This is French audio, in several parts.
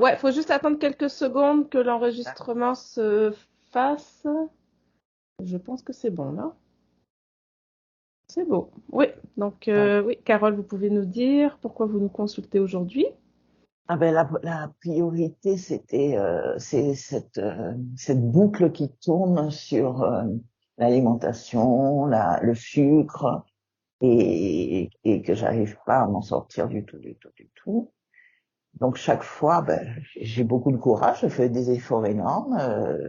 Ouais, faut juste attendre quelques secondes que l'enregistrement se fasse. Je pense que c'est bon là. C'est beau. Oui, donc Ouais. oui, Carole, vous pouvez nous dire pourquoi vous nous consultez aujourd'hui? Ah ben la priorité, c'est cette boucle qui tourne sur l'alimentation, le sucre, et que j'arrive pas à m'en sortir du tout, du tout, du tout. Donc chaque fois, ben, j'ai beaucoup de courage, je fais des efforts énormes,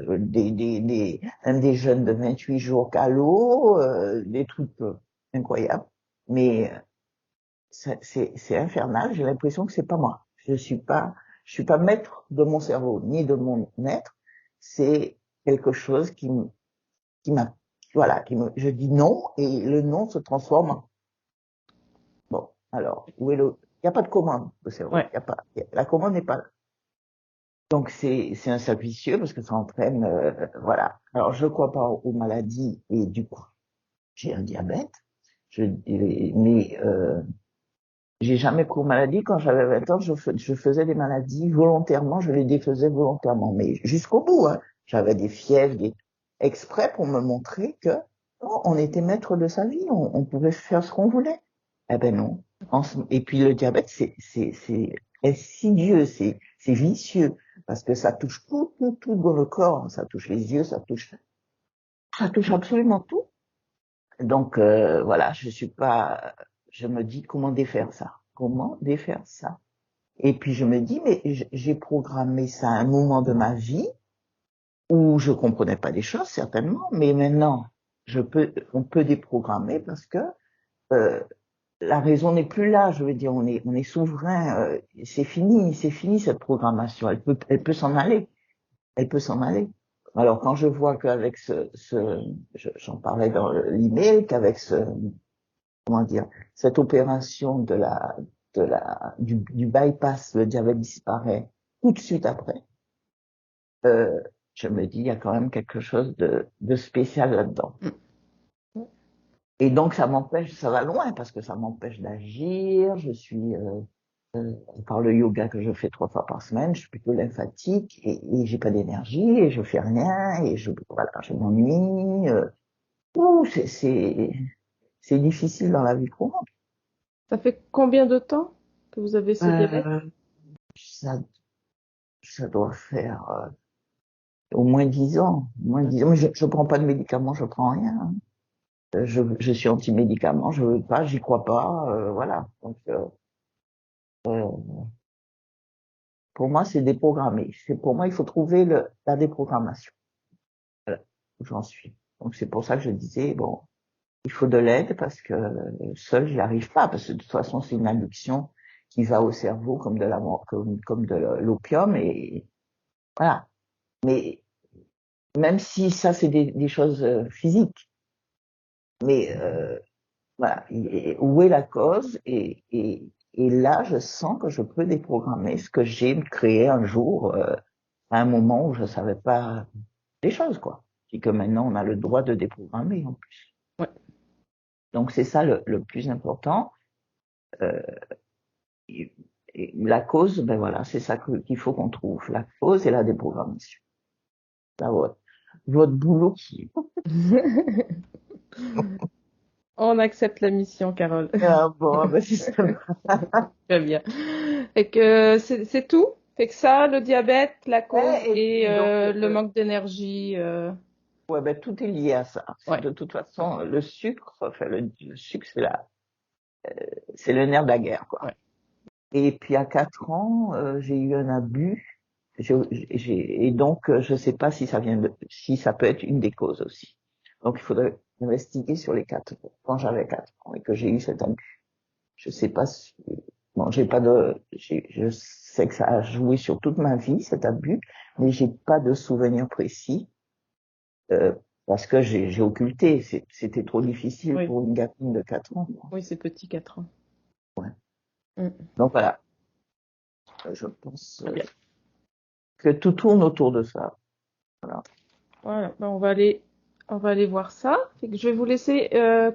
même des jeûnes de 28 jours qu'à l'eau, des trucs incroyables. Mais c'est infernal. J'ai l'impression que c'est pas moi. Je suis pas maître de mon cerveau ni de mon être. C'est quelque chose qui m'a, voilà, je dis non et le non se transforme en bon. Alors, où est il n'y a pas de commande au cerveau. Ouais. Il y a pas, la commande n'est pas là. Donc c'est un cercle vicieux parce que ça entraîne, voilà. Alors je crois pas aux maladies et du coup j'ai un diabète. Mais j'ai jamais pris maladie. Quand j'avais 20 ans, je faisais des maladies volontairement, je les défaisais volontairement, mais jusqu'au bout, hein. J'avais des fièvres, exprès pour me montrer que non, on était maître de sa vie, on pouvait faire ce qu'on voulait. Eh ben non. Et puis le diabète, c'est insidieux, c'est vicieux, parce que ça touche tout, tout, tout dans le corps. Ça touche les yeux, ça touche absolument tout. Donc voilà, je me dis comment défaire ça, comment défaire ça. Et puis je me dis mais j'ai programmé ça à un moment de ma vie où je comprenais pas les choses certainement, mais maintenant on peut déprogrammer parce que euh, la raison n'est plus là. Je veux dire, on est souverain. C'est fini cette programmation. Elle peut s'en aller, elle peut s'en aller. Alors quand je vois qu'avec j'en parlais dans l'email, qu'avec comment dire, cette opération du bypass, le diabète disparaît tout de suite après. Je me dis, il y a quand même quelque chose de spécial là-dedans. Et donc, ça m'empêche, ça va loin parce que ça m'empêche d'agir. Par le yoga que je fais 3 fois par semaine, je suis plutôt lymphatique et j'ai pas d'énergie et je fais rien et voilà, je m'ennuie. Ouh, c'est difficile dans la vie courante. Ça fait combien de temps que vous avez ce diabète? Euh, ça, ça doit faire au moins 10 ans. Au moins 10 ans. Mais je prends pas de médicaments, je prends rien, hein. Je suis anti-médicaments, je veux pas, j'y crois pas, voilà. Donc, euh, pour moi, c'est déprogrammé. Pour moi, il faut trouver la déprogrammation. Voilà, où j'en suis. Donc, c'est pour ça que je disais, bon, il faut de l'aide parce que seul, j'y arrive pas, parce que de toute façon, c'est une addiction qui va au cerveau comme comme de l'opium et voilà. Mais même si ça, c'est des choses physiques, mais voilà, où est la cause et là, je sens que je peux déprogrammer ce que j'ai créé un jour à un moment où je savais pas les choses, quoi. Et que maintenant, on a le droit de déprogrammer en plus. Ouais. Donc c'est ça le plus important. Euh, et, et la cause, ben voilà, c'est ça qu'il faut qu'on trouve. La cause et la déprogrammation. Là, votre boulot qui. On accepte la mission, Carole. Ah bon, ben c'est ça. Très bien. Et que c'est tout? Fait que ça, le diabète, la cause Et et puis donc, le manque d'énergie. ouais, ben tout est lié à ça. Ouais. De toute façon, le sucre, enfin le sucre, c'est le nerf de la guerre, quoi. Ouais. Et puis à 4 ans, j'ai eu un abus. Et donc je sais pas si si ça peut être une des causes aussi. Donc il faudrait investiguer sur les 4 ans, quand j'avais 4 ans et que j'ai eu cet abus. Je sais pas si, bon, je sais que ça a joué sur toute ma vie cet abus, mais j'ai pas de souvenir précis euh, parce que j'ai occulté. C'était trop difficile Oui. pour une gamine de 4 ans. Oui, c'est petit, 4 ans. Ouais. Mm. Donc voilà, je pense Très bien. que tout tourne autour de ça. Voilà. Voilà. Ben, on va aller voir ça. Fait que je vais vous laisser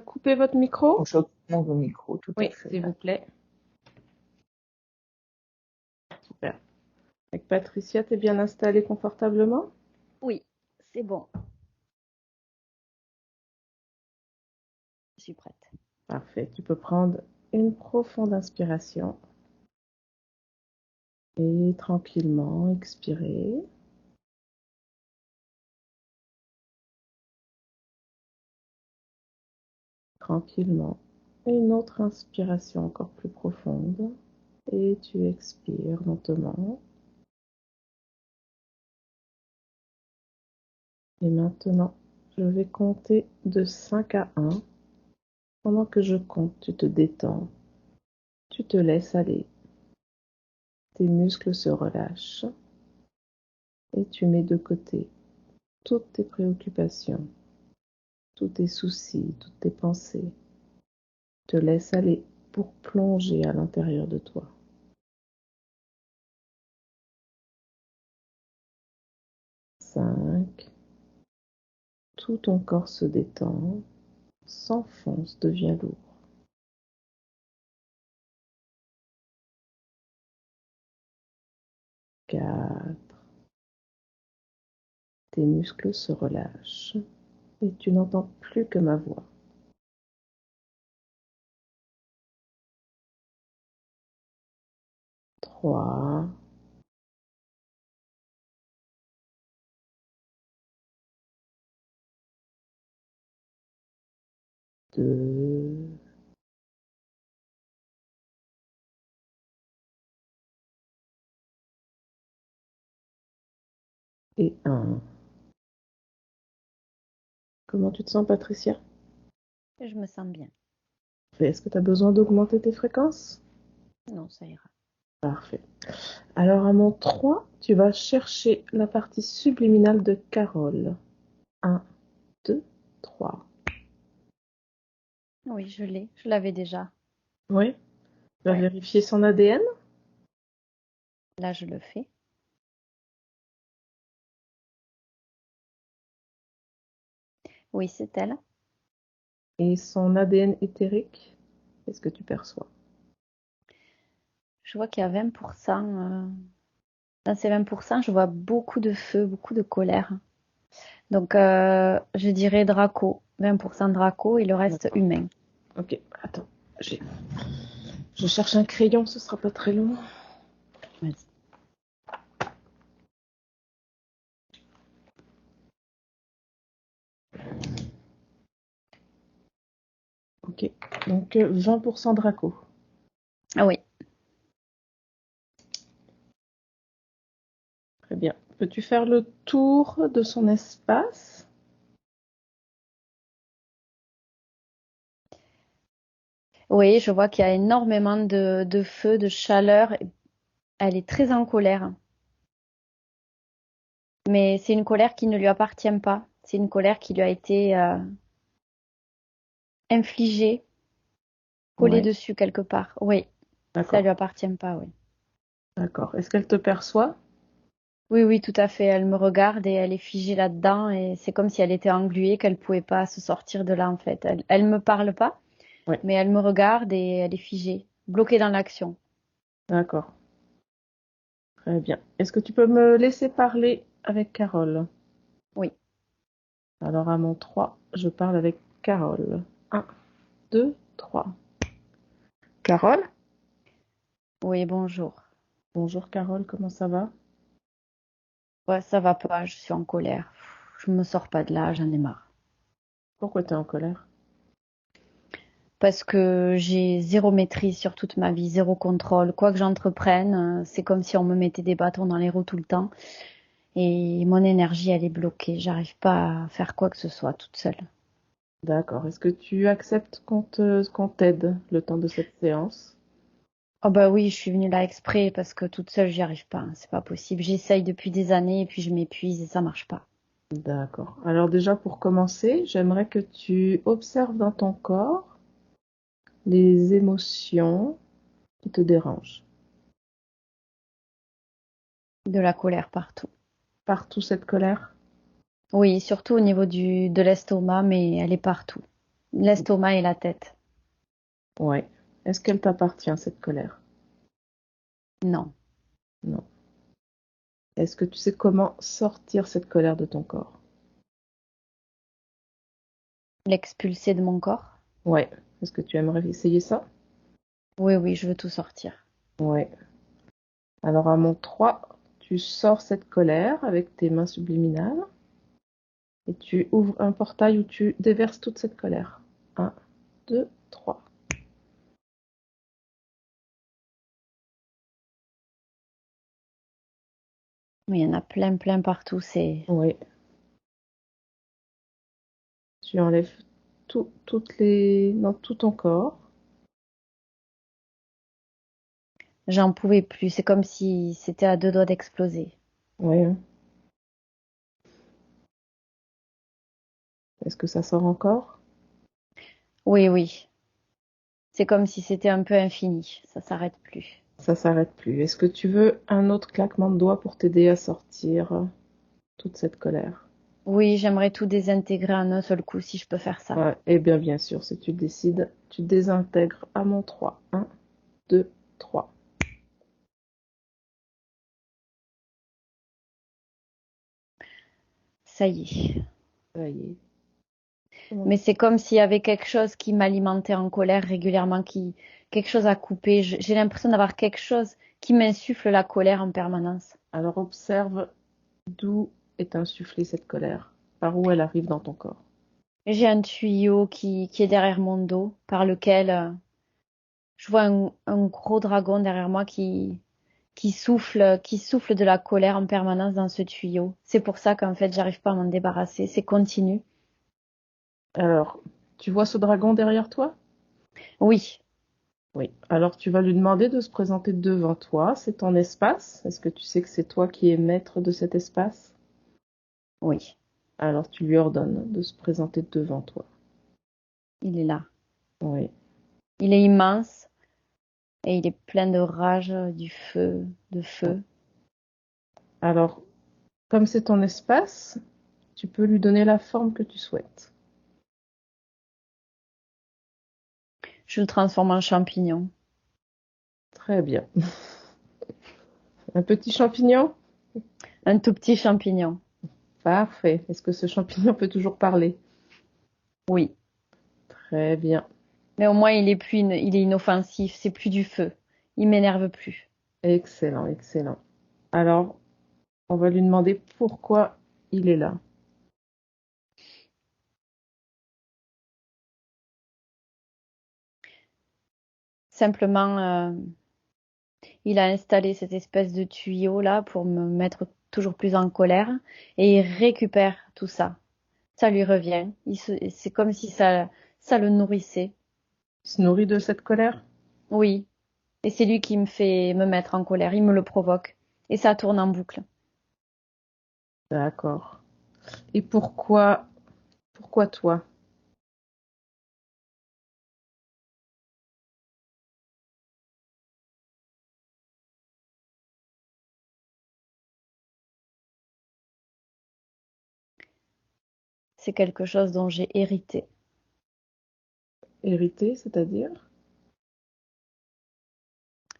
couper votre micro. Donc, je monte au micro, tout à Oui, fait. s'il vous plaît. Super. Avec Patricia, t'es bien installée confortablement? Oui, c'est bon. Je suis prête. Parfait. Tu peux prendre une profonde inspiration et tranquillement expirer. Tranquillement. Une autre inspiration encore plus profonde. Et tu expires lentement. Et maintenant, je vais compter de 5 à 1. Pendant que je compte, tu te détends. Tu te laisses aller. Tes muscles se relâchent. Et tu mets de côté toutes tes préoccupations, tous tes soucis, toutes tes pensées. Te laisse aller pour plonger à l'intérieur de toi. 5. Tout ton corps se détend, s'enfonce, devient lourd. 4. Tes muscles se relâchent et tu n'entends plus que ma voix. 3. 2. Et 1. Comment tu te sens, Patricia? Je me sens bien. Est-ce que tu as besoin d'augmenter tes fréquences? Non, ça ira. Parfait. Alors, à mon 3, tu vas chercher la partie subliminale de Carole. 1, 2, 3. Oui, je l'ai. Je l'avais déjà. Oui. Tu vas Ouais. vérifier son ADN. Là, je le fais. Oui, c'est elle. Et son ADN éthérique. Qu'est-ce que tu perçois? Je vois qu'il y a 20%. Dans ces 20%, je vois beaucoup de feu, beaucoup de colère. Donc, je dirais Draco. 20% Draco et le reste D'accord. humain. Ok, attends. Je cherche un crayon, ce sera pas très long. Vas-y. Ok, donc 20% Draco. Ah oui. Très bien. Peux-tu faire le tour de son espace? Oui, je vois qu'il y a énormément de feu, de chaleur. Elle est très en colère. Mais c'est une colère qui ne lui appartient pas. C'est une colère qui lui a été infligée, collée Ouais, dessus quelque part. Oui, ça lui d'accord. appartient pas, oui. D'accord. Est-ce qu'elle te perçoit? Oui, oui, tout à fait. Elle me regarde et elle est figée là-dedans et c'est comme si elle était engluée, qu'elle pouvait pas se sortir de là en fait. Elle me parle pas, Ouais, mais elle me regarde et elle est figée, bloquée dans l'action. d'accord. Très bien. Est-ce que tu peux me laisser parler avec Carole? Oui, Alors à mon 3, je parle avec Carole. 1, 2, 3. Carole? oui, bonjour. Bonjour Carole, comment ça va? Ouais, ça va pas, je suis en colère. Je me sors pas de là, j'en ai marre. Pourquoi tu es en colère? Parce que j'ai zéro maîtrise sur toute ma vie, zéro contrôle. Quoi que j'entreprenne, c'est comme si on me mettait des bâtons dans les roues tout le temps. Et mon énergie, elle est bloquée. J'arrive pas à faire quoi que ce soit toute seule. D'accord. Est-ce que tu acceptes qu'on t'aide le temps de cette séance? Oh bah oui, je suis venue là exprès parce que toute seule, j'y arrive pas, hein, c'est pas possible. J'essaye depuis des années et puis je m'épuise et ça marche pas. D'accord. Alors déjà pour commencer, j'aimerais que tu observes dans ton corps les émotions qui te dérangent. De la colère partout. Partout cette colère? Oui, surtout au niveau de l'estomac, mais elle est partout. L'estomac et la tête. Ouais. Est-ce qu'elle t'appartient, cette colère? Non. Non. Est-ce que tu sais comment sortir cette colère de ton corps? L'expulser de mon corps? Ouais. Est-ce que tu aimerais essayer ça? Oui, oui, je veux tout sortir. Ouais. Alors à mon 3, tu sors cette colère avec tes mains subliminales et tu ouvres un portail où tu déverses toute cette colère. 1, 2, 3. Mais il y en a plein, plein partout. Oui. Tu enlèves dans tout ton corps. J'en pouvais plus. C'est comme si c'était à 2 doigts d'exploser. Oui. Est-ce que ça sort encore? Oui, oui. C'est comme si c'était un peu infini. Ça s'arrête plus. Ça s'arrête plus. Est-ce que tu veux un autre claquement de doigts pour t'aider à sortir toute cette colère? Oui, j'aimerais tout désintégrer en un seul coup si je peux faire ça. Ouais, eh bien sûr, si tu décides, tu désintègres à mon 3. 1, 2, 3. Ça y est. Ça y est. Mais c'est comme s'il y avait quelque chose qui m'alimentait en colère régulièrement, quelque chose à couper. J'ai l'impression d'avoir quelque chose qui m'insuffle la colère en permanence. Alors observe d'où est insufflée cette colère, par où elle arrive dans ton corps. J'ai un tuyau qui est derrière mon dos, par lequel je vois un gros dragon derrière moi qui souffle de la colère en permanence dans ce tuyau. C'est pour ça qu'en fait, j'arrive pas à m'en débarrasser. C'est continu. Alors, tu vois ce dragon derrière toi? Oui, Oui. Alors tu vas lui demander de se présenter devant toi. C'est ton espace. Est-ce que tu sais que c'est toi qui es maître de cet espace? oui, Alors tu lui ordonnes de se présenter devant toi. il est là. Oui. Il est immense et il est plein de rage, de feu. Alors, comme c'est ton espace, tu peux lui donner la forme que tu souhaites. Je le transforme en champignon. Très bien. Un petit champignon? Un tout petit champignon. Parfait. Est-ce que ce champignon peut toujours parler? Oui. Très bien. Mais au moins, il est inoffensif. C'est plus du feu. Il m'énerve plus. Excellent, excellent. Alors, on va lui demander pourquoi il est là. Simplement, il a installé cette espèce de tuyau là pour me mettre toujours plus en colère et il récupère tout ça. Ça lui revient. C'est comme si ça le nourrissait. Il se nourrit de cette colère? Oui. Et c'est lui qui me fait me mettre en colère. Il me le provoque. Et ça tourne en boucle. D'accord. Et pourquoi toi? C'est quelque chose dont j'ai hérité. Hérité, c'est-à-dire?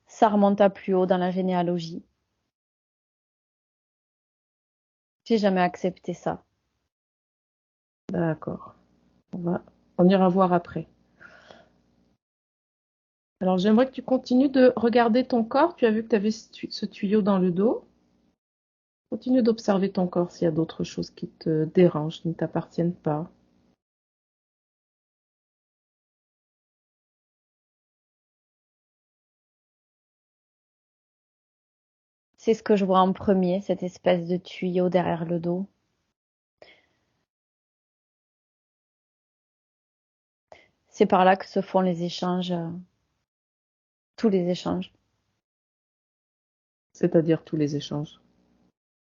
Ça remonte à plus haut dans la généalogie. J'ai jamais accepté ça. D'accord. On ira voir après. Alors, j'aimerais que tu continues de regarder ton corps. Tu as vu que tu avais ce tuyau dans le dos. Continue d'observer ton corps s'il y a d'autres choses qui te dérangent, qui ne t'appartiennent pas. C'est ce que je vois en premier, cette espèce de tuyau derrière le dos. C'est par là que se font les échanges, tous les échanges. C'est-à-dire tous les échanges.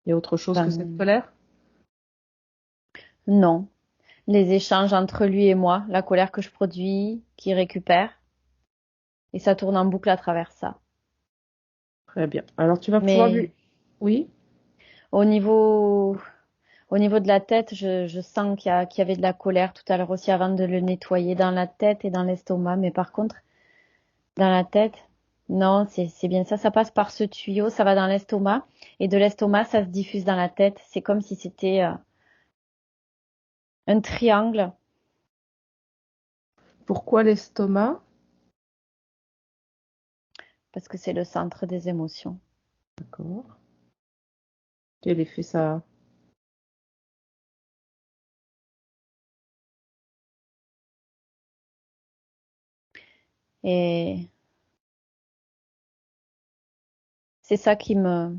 Il y a autre chose que cette Ben, colère? non. Les échanges entre lui et moi, la colère que je produis, qu'il récupère, et ça tourne en boucle à travers ça. Très bien. Alors, tu vas pouvoir Mais lui... Oui? au niveau, au niveau de la tête, je sens qu'il y avait de la colère tout à l'heure aussi avant de le nettoyer dans la tête et dans l'estomac. Mais par contre, dans la tête, Non, c'est bien ça. Ça passe par ce tuyau, ça va dans l'estomac. Et de l'estomac, ça se diffuse dans la tête. C'est comme si c'était un triangle. Pourquoi l'estomac? Parce que c'est le centre des émotions. D'accord. Quel effet ça a? Et c'est ça qui me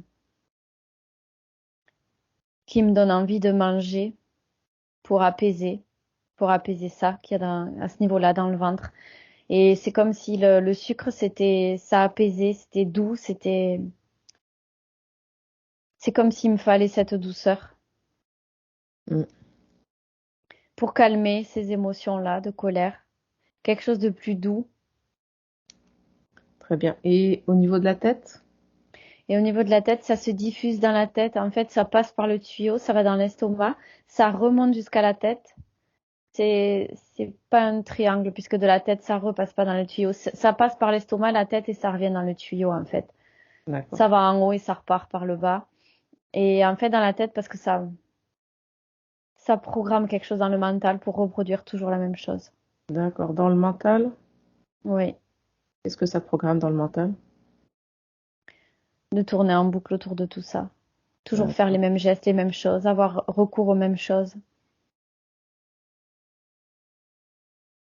donne envie de manger pour pour apaiser ça qu'il y a à ce niveau-là dans le ventre. Et c'est comme si le sucre, ça apaisait, c'était doux, c'est comme s'il me fallait cette douceur Hmm, pour calmer ces émotions-là de colère. Quelque chose de plus doux. très bien. Et au niveau de la tête? Et au niveau de la tête, ça se diffuse dans la tête. En fait, ça passe par le tuyau, ça va dans l'estomac, ça remonte jusqu'à la tête. C'est pas un triangle puisque de la tête, ça repasse pas dans le tuyau. Ça passe par l'estomac, la tête et ça revient dans le tuyau, en fait. D'accord. Ça va en haut et ça repart par le bas. Et en fait, dans la tête, parce que ça programme quelque chose dans le mental pour reproduire toujours la même chose. D'accord. Dans le mental, Oui. qu'est-ce que ça programme dans le mental? De tourner en boucle autour de tout ça. Toujours faire les D'accord. mêmes gestes, les mêmes choses, avoir recours aux mêmes choses.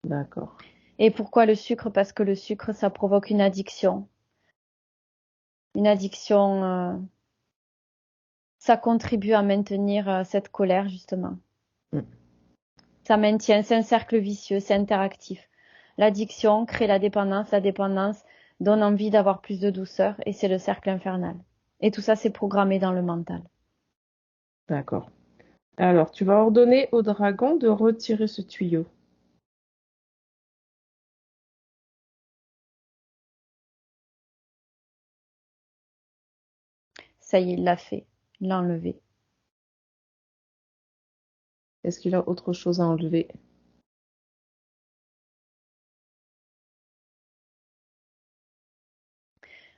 D'accord. Et pourquoi le sucre? Parce que le sucre, ça provoque une addiction. Une addiction, ça contribue à maintenir cette colère, justement. Hmm, Ça maintient, c'est un cercle vicieux, c'est interactif. L'addiction crée la dépendance donne envie d'avoir plus de douceur et c'est le cercle infernal. Et tout ça, c'est programmé dans le mental. d'accord. Alors, tu vas ordonner au dragon de retirer ce tuyau. Ça y est, il l'a fait. Il l'a enlevé. Est-ce qu'il a autre chose à enlever?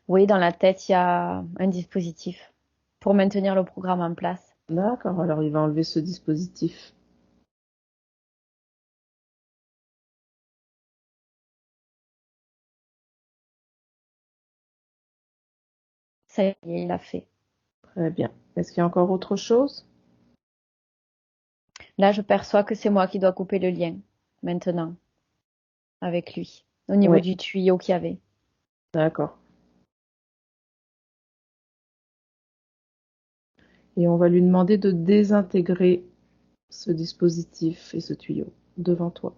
Oui, dans la tête, il y a un dispositif pour maintenir le programme en place. D'accord. Alors, il va enlever ce dispositif. Ça y est, il l'a fait. Très bien. Est-ce qu'il y a encore autre chose? Là, je perçois que c'est moi qui dois couper le lien, maintenant, avec lui, au niveau Oui. du tuyau qu'il y avait. D'accord. Et on va lui demander de désintégrer ce dispositif et ce tuyau devant toi.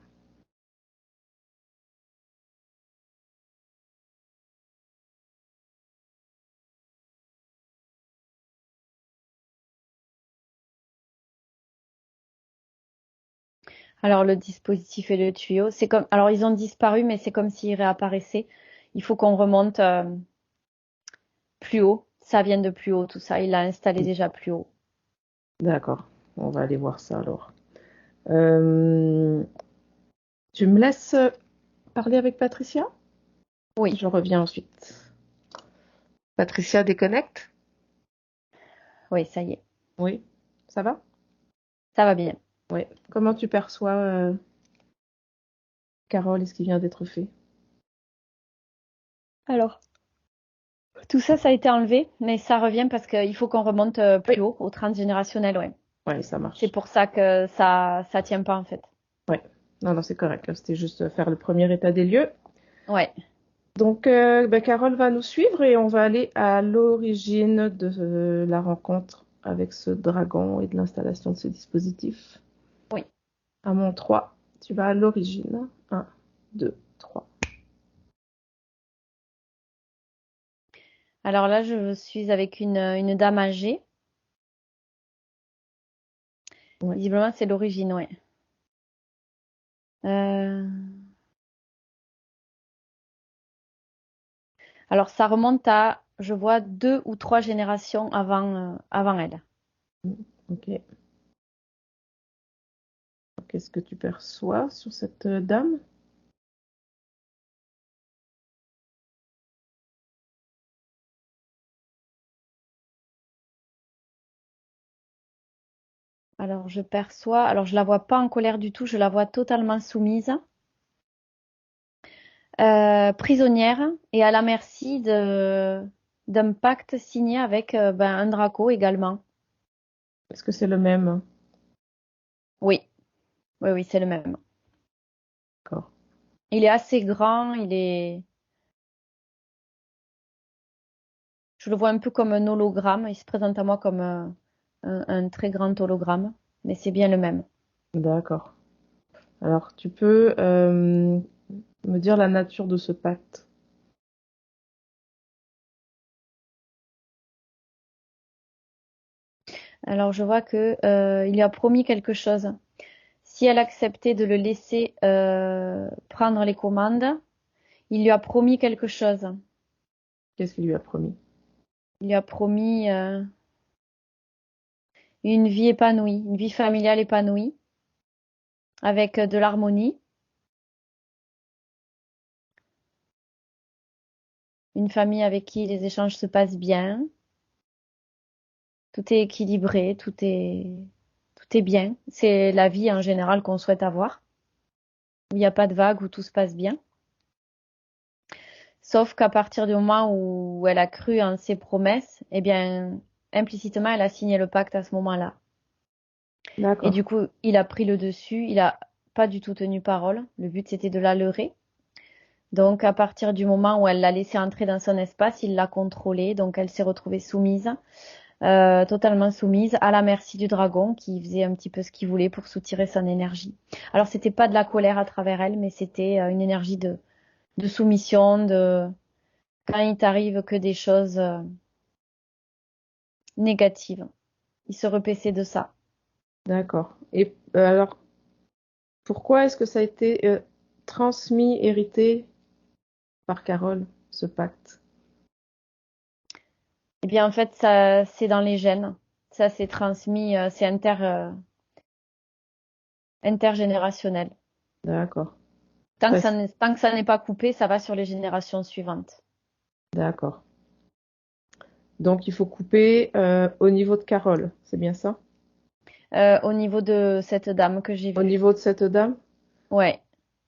Alors, le dispositif et le tuyau, c'est comme, alors ils ont disparu, mais c'est comme s'ils réapparaissaient. Il faut qu'on remonte plus haut. Ça vient de plus haut, tout ça. Il l'a installé déjà plus haut. D'accord. On va aller voir ça alors. Euh, Tu me laisses parler avec Patricia? Oui, Je reviens ensuite. Patricia déconnecte? oui, ça y est. Oui. Ça va? Ça va bien. Oui. Comment tu perçois Carole et ce qui vient d'être fait? Alors, tout ça, ça a été enlevé, mais ça revient parce qu'il faut qu'on remonte Oui. plus haut, au transgénérationnel, ouais. Oui, ça C'est marche. pour ça que ça tient pas, en fait. Oui. Non, non, c'est correct. Là, c'était juste faire le premier état des lieux. Ouais. Donc, ben, Carole va nous suivre et on va aller à l'origine de la rencontre avec ce dragon et de l'installation de ce dispositif. Oui. À mon 3, tu vas à l'origine. Un, 2, 3. Alors là, je suis avec une dame âgée. Ouais. Visiblement, c'est l'origine, ouais. Euh, Alors, ça remonte à, je vois, 2 ou 3 générations avant elle. Ok. Qu'est-ce que tu perçois sur cette dame? Alors je perçois, alors je la vois pas en colère du tout, je la vois totalement soumise, prisonnière et à la merci d'un pacte signé avec un Draco également. Est-ce que c'est le même? Oui, oui, oui, c'est le même. D'accord. Il est assez grand, je le vois un peu comme un hologramme, il se présente à moi comme un très grand hologramme, mais c'est bien le même. D'accord. Alors, tu peux me dire la nature de ce pacte? Alors je vois que il lui a promis quelque chose. Si elle acceptait de le laisser prendre les commandes, il lui a promis quelque chose. Qu'est-ce qu'il lui a promis? Il lui a promis une vie épanouie, une vie familiale épanouie, avec de l'harmonie, une famille avec qui les échanges se passent bien, tout est équilibré, tout est bien. C'est la vie en général qu'on souhaite avoir, où il n'y a pas de vagues, où tout se passe bien. Sauf qu'à partir du moment où elle a cru en ses promesses, eh bien, implicitement, elle a signé le pacte à ce moment-là. Et D'accord. du coup, il a pris le dessus, il a pas du tout tenu parole. Le but, c'était de la leurrer. Donc, à partir du moment où elle l'a laissé entrer dans son espace, il l'a contrôlée. Donc, elle s'est retrouvée soumise, totalement soumise, à la merci du dragon qui faisait un petit peu ce qu'il voulait pour soutirer son énergie. Alors, c'était pas de la colère à travers elle, mais c'était une énergie de soumission, de quand il t'arrive que des choses négatives. Il se repaissait de ça. D'accord. Et alors, pourquoi est-ce que ça a été transmis, hérité par Carole, ce pacte? Eh bien, en fait, ça, c'est dans les gènes. Ça, c'est transmis, c'est intergénérationnel. D'accord. Tant que Très- ça tant que ça n'est pas coupé, ça va sur les générations suivantes. D'accord. Donc, il faut couper au niveau de Carole, c'est bien ça? Au niveau de cette dame que j'ai Au vue. niveau de cette dame? Ouais,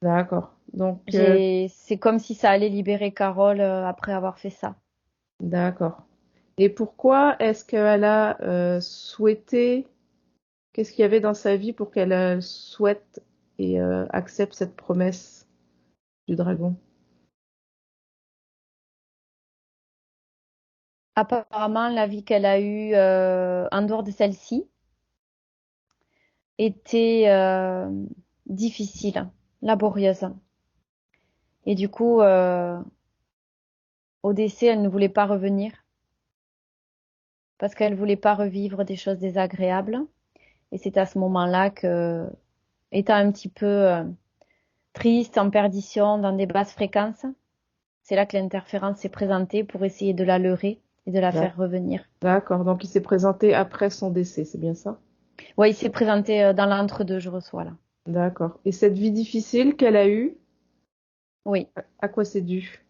D'accord. Donc, c'est comme si ça allait libérer Carole après avoir fait ça. d'accord. Et pourquoi est-ce qu'elle a souhaité, qu'est-ce qu'il y avait dans sa vie pour qu'elle souhaite et accepte cette promesse du dragon? Apparemment, la vie qu'elle a eue en dehors de celle-ci était difficile, laborieuse. Et du coup, au décès, elle ne voulait pas revenir parce qu'elle voulait pas revivre des choses désagréables. Et c'est à ce moment-là que, étant un petit peu triste, en perdition, dans des basses fréquences, c'est là que l'interférence s'est présentée pour essayer de la leurrer et de la D'ac- faire revenir. D'accord. Donc, il s'est présenté après son décès, c'est bien ça? Ouais, il s'est présenté dans l'entre-deux, je reçois là. D'accord. Et cette vie difficile qu'elle a eue, Oui, à quoi c'est dû?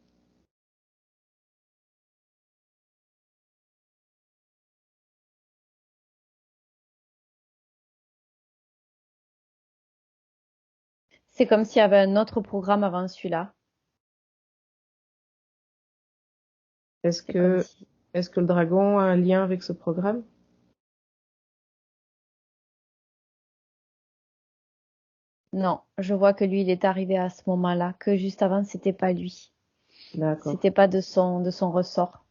c'est comme s'il y avait un autre programme avant celui-là. Est-ce C'est comme que, si... est-ce que le dragon a un lien avec ce programme? Non, je vois que lui, il est arrivé à ce moment-là, que juste avant, c'était pas lui. D'accord. C'était pas de son ressort.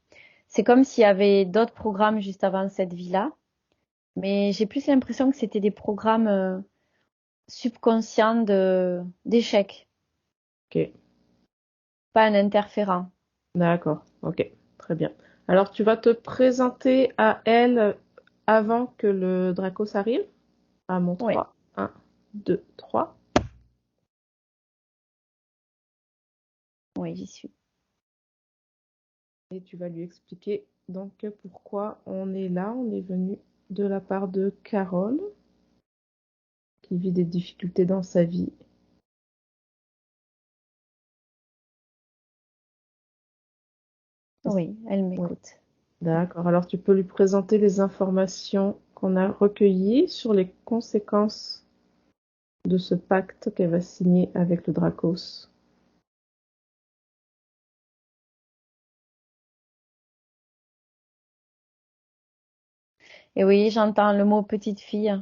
C'est comme s'il y avait d'autres programmes juste avant cette vie-là, mais j'ai plus l'impression que c'était des programmes subconscients d'échecs, Ok. pas un interférent. D'accord. Ok. Très bien. Alors, tu vas te présenter à elle avant que le Dracos arrive? À mon Oui, 3. 1, 2, 3. oui, j'y suis. Et tu vas lui expliquer donc pourquoi on est là. On est venu de la part de Carole, qui vit des difficultés dans sa vie. Oui, elle Ouais. m'écoute. D'accord. Alors, tu peux lui présenter les informations qu'on a recueillies sur les conséquences de ce pacte qu'elle va signer avec le Dracos. Et oui, j'entends le mot petite fille.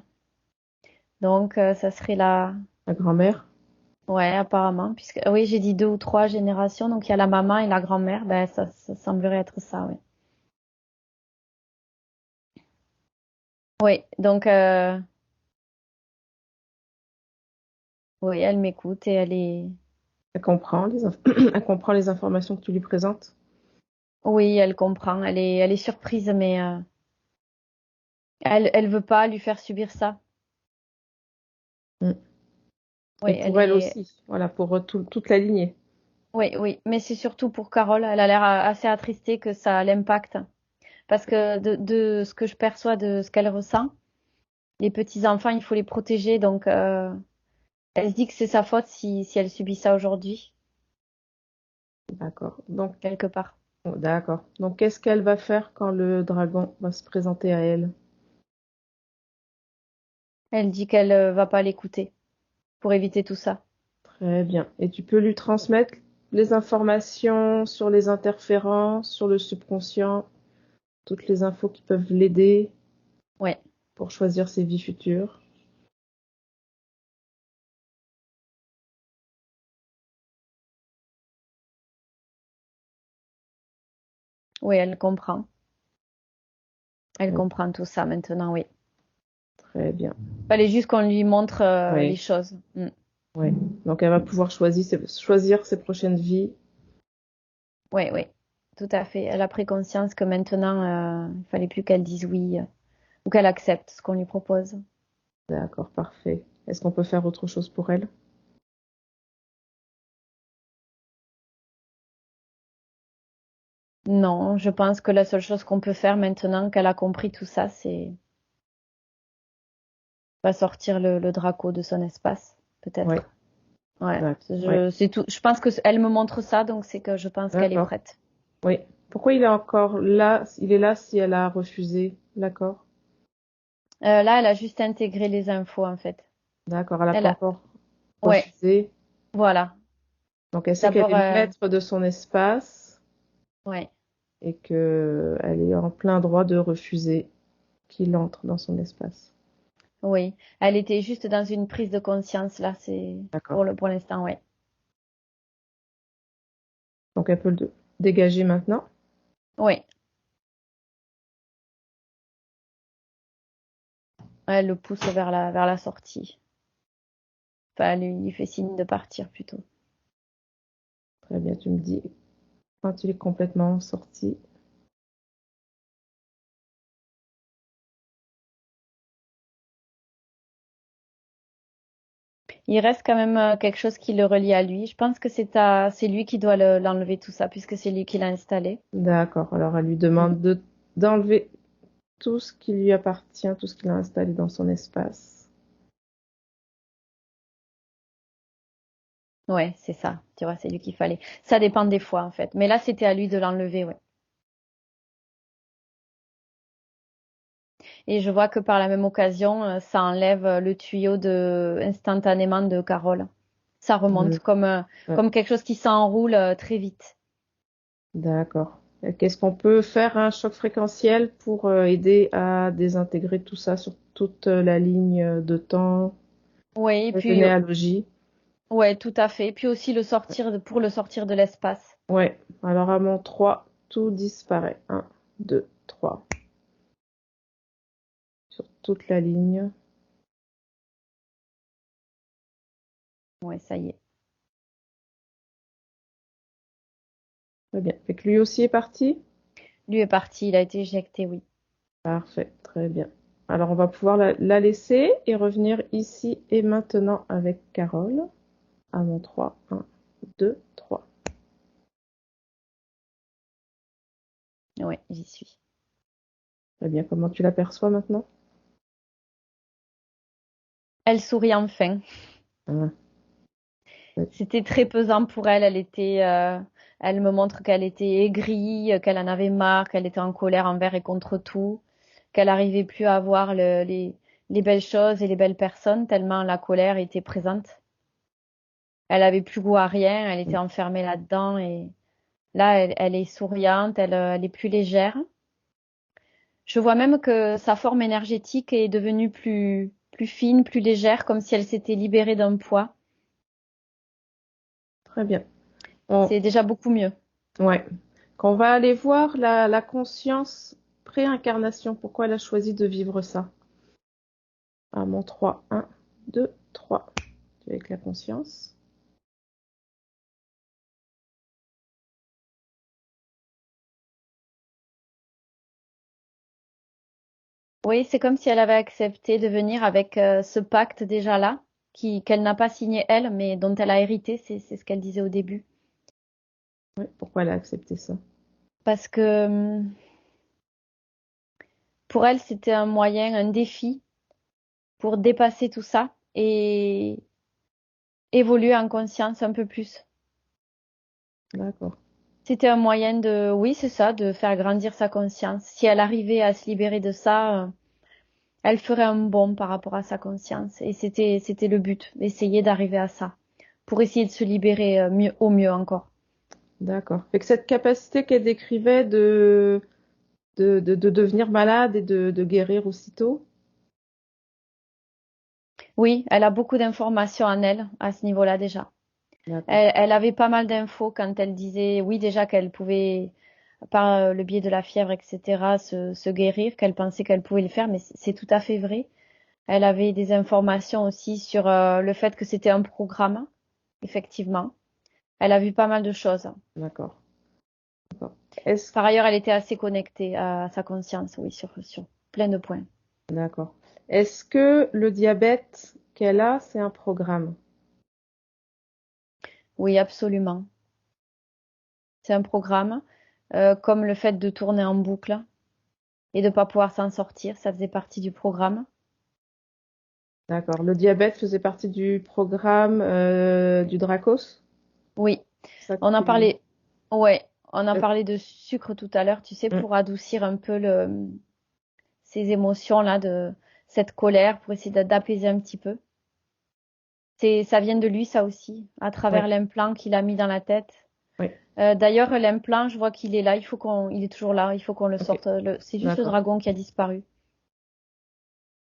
Donc, ça serait la... La grand-mère? Ouais, apparemment. Puisque, oui, j'ai dit 2 ou 3 générations. Donc, il y a la maman et la grand-mère. Ben, ça semblerait être ça, oui. Oui, donc, oui, elle m'écoute et elle est... Elle comprend elle comprend les informations que tu lui présentes? Oui, elle comprend. Elle est surprise, mais elle veut pas lui faire subir ça. Mm. Oui, Et elle pour elle est... aussi, voilà, pour toute la lignée. Oui, oui. Mais c'est surtout pour Carole. Elle a l'air assez attristée que ça l'impacte. Parce que de ce que je perçois de ce qu'elle ressent, les petits-enfants, il faut les protéger. Donc, elle se dit que c'est sa faute si elle subit ça aujourd'hui, D'accord. Donc, quelque part. oh, d'accord. Donc, qu'est-ce qu'elle va faire quand le dragon va se présenter à elle? Elle dit qu'elle va pas l'écouter pour éviter tout ça. Très bien. Et tu peux lui transmettre les informations sur les interférences, sur le subconscient, toutes les infos qui peuvent l'aider Ouais, pour choisir ses vies futures. oui, elle comprend. Elle Oui, comprend tout ça maintenant, oui. très bien. Fallait juste qu'on lui montre les Oui, choses. Mm. oui. Donc, elle va pouvoir choisir ses prochaines vies. Oui, oui, tout à fait. Elle a pris conscience que maintenant, il fallait plus qu'elle dise oui ou qu'elle accepte ce qu'on lui propose. D'accord, parfait. Est-ce qu'on peut faire autre chose pour elle? Non, je pense que la seule chose qu'on peut faire maintenant qu'elle a compris tout ça, c'est pas sortir le Draco de son espace, Oui, peut-être. Ouais, oui. c'est tout. Je pense que elle me montre ça, donc c'est que je pense qu'elle est D'accord. prête. Oui. Pourquoi il est encore là? Il est là si elle a refusé. D'accord. Là, elle a juste intégré les infos en fait. D'accord. Elle n'a Elle pas a, encore ouais, refusé. voilà. Donc, elle sait qu'elle D'abord, est maître de son espace ouais, et que elle est en plein droit de refuser qu'il entre dans son espace. oui. Elle était juste dans une prise de conscience là, c'est D'accord. pour l'instant, ouais. Donc, elle peut le dégager maintenant. Oui, elle le pousse vers la sortie. Enfin, elle lui fait signe de partir plutôt. Très bien, tu me dis quand il est complètement sorti. Il reste quand même quelque chose qui le relie à lui. Je pense que c'est lui qui doit l'enlever tout ça, puisque c'est lui qui l'a installé. D'accord. Alors, elle lui Mm. demande d'enlever tout ce qui lui appartient, tout ce qu'il a installé dans son espace. Ouais, c'est ça. Tu vois, c'est lui qu'il fallait. Ça dépend des fois, en fait. Mais là, c'était à lui de l'enlever, ouais. Et je vois que par la même occasion, ça enlève le tuyau instantanément de Carole. Ça Mm. remonte Ouais. comme quelque chose qui s'enroule très vite. D'accord. Qu'est-ce qu'on peut faire un choc fréquentiel pour aider à désintégrer tout ça sur toute la ligne de temps, Oui, et de puis, généalogie? ouais, tout à fait. Puis aussi pour le sortir de l'espace. Ouais. Alors à mon 3, tout disparaît. Un, 2, 3. Sur toute la ligne. Ouais, ça y est. Très bien. Fait que lui aussi est parti? Lui est parti, il a été éjecté, oui. Parfait. Très bien. Alors on va pouvoir la laisser et revenir ici et maintenant avec Carole. À mon 3. 1, 2, 3. Ouais, j'y suis. Très bien. Comment tu l'aperçois maintenant? Elle sourit enfin. Ah, ouais. C'était très pesant pour elle. Elle me montre qu'elle était aigrie, qu'elle en avait marre, qu'elle était en colère envers et contre tout. qu'elle arrivait plus à voir les belles choses et les belles personnes tellement la colère était présente. Elle avait plus goût à rien, elle était enfermée là-dedans et là, elle est souriante, elle est plus légère. Je vois même que sa forme énergétique est devenue plus fine, plus légère, comme si elle s'était libérée d'un poids. Très bien. On, C'est déjà beaucoup mieux. ouais. Quand on va aller voir la conscience pré-incarnation, pourquoi elle a choisi de vivre ça? À mon 3, 1, 2, 3. Avec la conscience. Oui, c'est comme si elle avait accepté de venir avec ce pacte déjà là, qu'elle n'a pas signé elle, mais dont elle a hérité, c'est ce qu'elle disait au début. Ouais, pourquoi elle a accepté ça? Parce que pour elle, c'était un moyen, un défi pour dépasser tout ça et évoluer en conscience un peu plus. D'accord. C'était un moyen de, oui, c'est ça, de faire grandir sa conscience. Si elle arrivait à se libérer de ça, elle ferait un bond par rapport à sa conscience. Et c'était le but, d'essayer d'arriver à ça, pour essayer de se libérer mieux, au mieux encore. D'accord. Fait que cette capacité qu'elle décrivait de devenir malade et de guérir aussitôt. Oui, elle a beaucoup d'informations en elle à ce niveau-là déjà. D'accord. Elle avait pas mal d'infos quand elle disait, oui, déjà qu'elle pouvait, par le biais de la fièvre, etc., se guérir, qu'elle pensait qu'elle pouvait le faire, mais c'est tout à fait vrai. Elle avait des informations aussi sur le fait que c'était un programme, effectivement. Elle a vu pas mal de choses. D'accord. D'accord. Est-ce, Par ailleurs, elle était assez connectée à sa conscience, oui, sur plein de points. d'accord. Est-ce que le diabète qu'elle a, c'est un programme? Oui, absolument. C'est un programme, comme le fait de tourner en boucle et de pas pouvoir s'en sortir, ça faisait partie du programme. D'accord. Le diabète faisait partie du programme du Dracos? Oui, Ça on a qui... parlé, ouais, on a euh, parlé de sucre tout à l'heure, tu sais, mm, pour adoucir un peu ces émotions-là de cette colère, pour essayer d'apaiser un petit peu. Ça vient de lui, ça aussi, à oui, travers l'implant qu'il a mis dans la tête. oui. D'ailleurs, l'implant, je vois qu'il est là, il est toujours là, il faut qu'on le Ok. sorte. C'est juste le D'accord. dragon qui a disparu.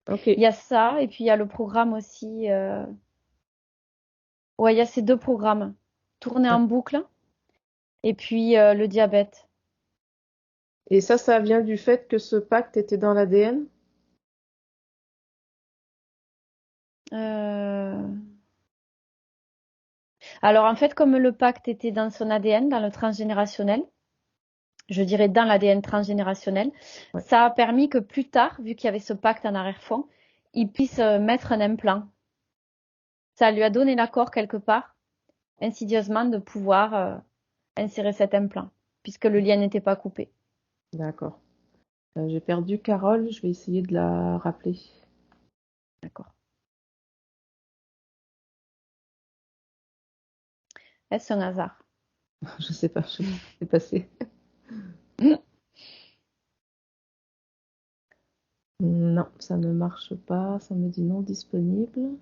Ok. Il y a ça, et puis il y a le programme aussi. Ouais, il y a ces deux programmes. Tourner en boucle, et puis le diabète. Et ça vient du fait que ce pacte était dans l'ADN? Euh, Alors en fait, comme le pacte était dans son ADN, dans le transgénérationnel, je dirais dans l'ADN transgénérationnel, Ouais. ça a permis que plus tard, vu qu'il y avait ce pacte en arrière-fond, il puisse mettre un implant. Ça lui a donné l'accord quelque part, insidieusement, de pouvoir insérer cet implant, puisque le lien n'était pas coupé. D'accord. J'ai perdu Carole, je vais essayer de la rappeler. D'accord. Est-ce un hasard? Je sais pas, je sais pas ce qui s'est passé. Non, ça ne marche pas, ça me dit non disponible.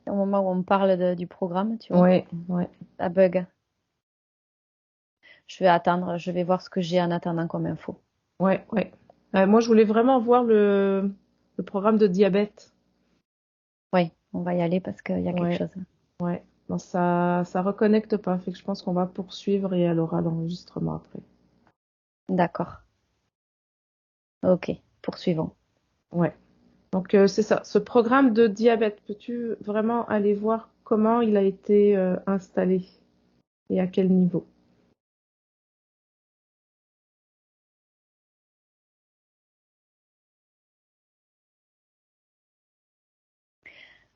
Au moment où on parle du programme, tu vois, Ouais, ouais, ça bug. Je vais attendre, je vais voir ce que j'ai en attendant comme info. ouais. Moi, je voulais vraiment voir le programme de diabète. Oui, on va y aller parce qu'il y a quelque Ouais, chose. ouais. Non, ça reconnecte pas, fait que je pense qu'on va poursuivre et elle aura l'enregistrement après. D'accord. Ok, poursuivons. Ouais. Donc, c'est ça. Ce programme de diabète, peux-tu vraiment aller voir comment il a été installé et à quel niveau?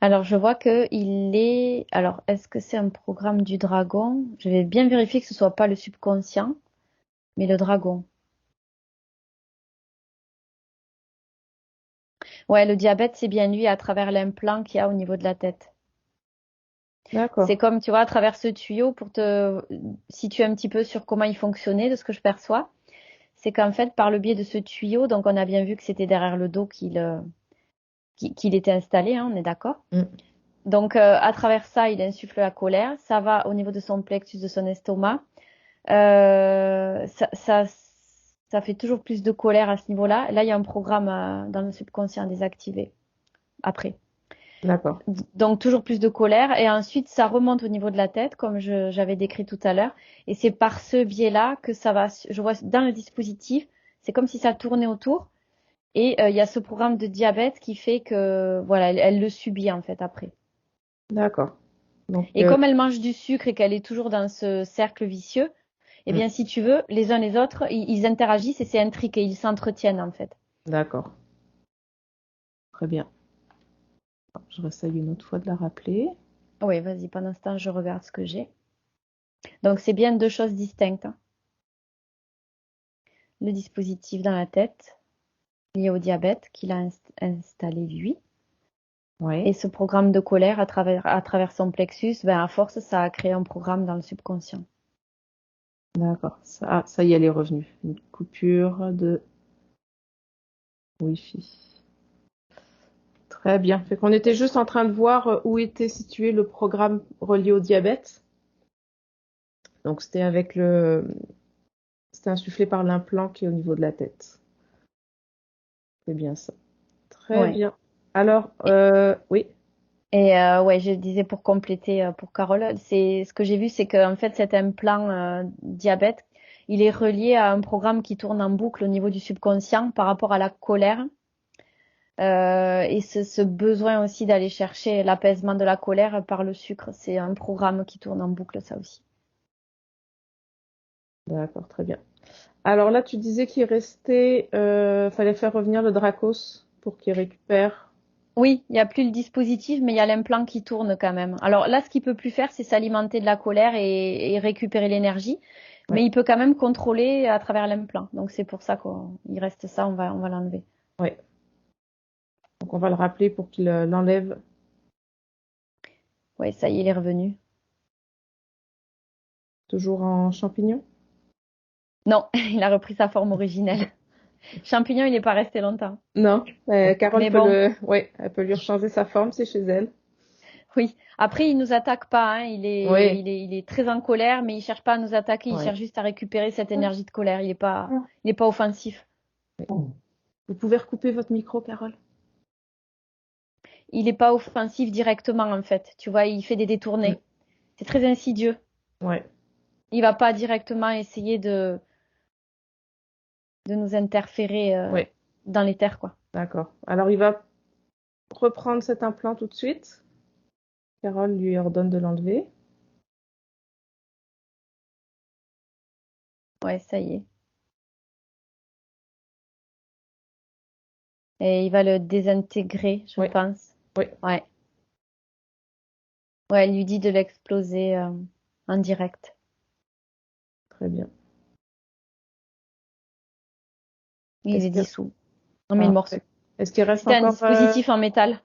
Alors, je vois que il est. Alors, est-ce que c'est un programme du dragon? Je vais bien vérifier que ce soit pas le subconscient, mais le dragon. Ouais, le diabète, c'est bien lui à travers l'implant qu'il y a au niveau de la tête. D'accord. C'est comme, tu vois, à travers ce tuyau pour te situer un petit peu sur comment il fonctionnait, de ce que je perçois. c'est qu'en fait, par le biais de ce tuyau, donc on a bien vu que c'était derrière le dos qu'il était installé, hein, on est d'accord? Mm. Donc, à travers ça, il insuffle la colère. Ça va au niveau de son plexus, de son estomac. Ça fait toujours plus de colère à ce niveau-là. Là, il y a un programme dans le subconscient désactivé après. D'accord. Donc, toujours plus de colère. Et ensuite, ça remonte au niveau de la tête, comme j'avais décrit tout à l'heure. Et c'est par ce biais-là que ça va, je vois dans le dispositif, c'est comme si ça tournait autour. Et il y a ce programme de diabète qui fait que, voilà, elle le subit en fait après. D'accord. Donc, Et comme elle mange du sucre et qu'elle est toujours dans ce cercle vicieux, eh bien, si tu veux, les uns les autres, ils interagissent et c'est intriqué, ils s'entretiennent en fait. d'accord. Très bien. Je réessaye une autre fois de la rappeler. Oui, vas-y, pendant ce temps, je regarde ce que j'ai. Donc, c'est bien deux choses distinctes, hein. Le dispositif dans la tête, lié au diabète qu'il a installé lui. Oui. Et ce programme de colère à travers son plexus, ben, à force, ça a créé un programme dans le subconscient. D'accord. Ça y est, elle est revenue. Une coupure de Wi-Fi. Très bien. Fait qu'on était juste en train de voir où était situé le programme relié au diabète. Donc c'était c'était insufflé par l'implant qui est au niveau de la tête. C'est bien ça. Très Ouais. bien. Alors, oui. Et ouais, je disais pour compléter pour Carole, c'est ce que j'ai vu, c'est qu'en fait cet implant diabète, il est relié à un programme qui tourne en boucle au niveau du subconscient par rapport à la colère et ce besoin aussi d'aller chercher l'apaisement de la colère par le sucre, c'est un programme qui tourne en boucle ça aussi. D'accord, très bien. Alors là, tu disais qu'il restait, fallait faire revenir le Dracos pour qu'il récupère. Oui, il n'y a plus le dispositif, mais il y a l'implant qui tourne quand même. Alors là, ce qu'il peut plus faire, c'est s'alimenter de la colère et récupérer l'énergie, mais Ouais. il peut quand même contrôler à travers l'implant. Donc c'est pour ça qu'il reste ça, on va l'enlever. Ouais. Donc on va le rappeler pour qu'il l'enlève. Ouais, ça y est, il est revenu. Toujours en champignon. Non, il a repris sa forme originelle. Champignon, il n'est pas resté longtemps. Non, Carole Mais bon, ouais, elle peut lui changer sa forme, c'est chez elle. oui. Après, il nous attaque pas, hein. Oui, Il est très en colère, mais il cherche pas à nous attaquer. Il ouais. cherche juste à récupérer cette énergie de colère. Il est pas offensif. Vous pouvez recouper votre micro, Carole? Il est pas offensif directement, en fait. Tu vois, il fait des Mm. détournés. C'est très insidieux. Ouais, Il va pas directement essayer de nous interférer ouais, dans les terres, quoi. d'accord. Alors il va reprendre cet implant tout de suite. Carole lui ordonne de l'enlever. Ouais, ça y est. Et il va le désintégrer, je Oui, pense. oui, Ouais. Ouais, elle lui dit de l'exploser en direct. très bien. Il Est-ce est que dissous en mille morceaux. Parfait. Est-ce qu'il reste C'était un encore dispositif en métal.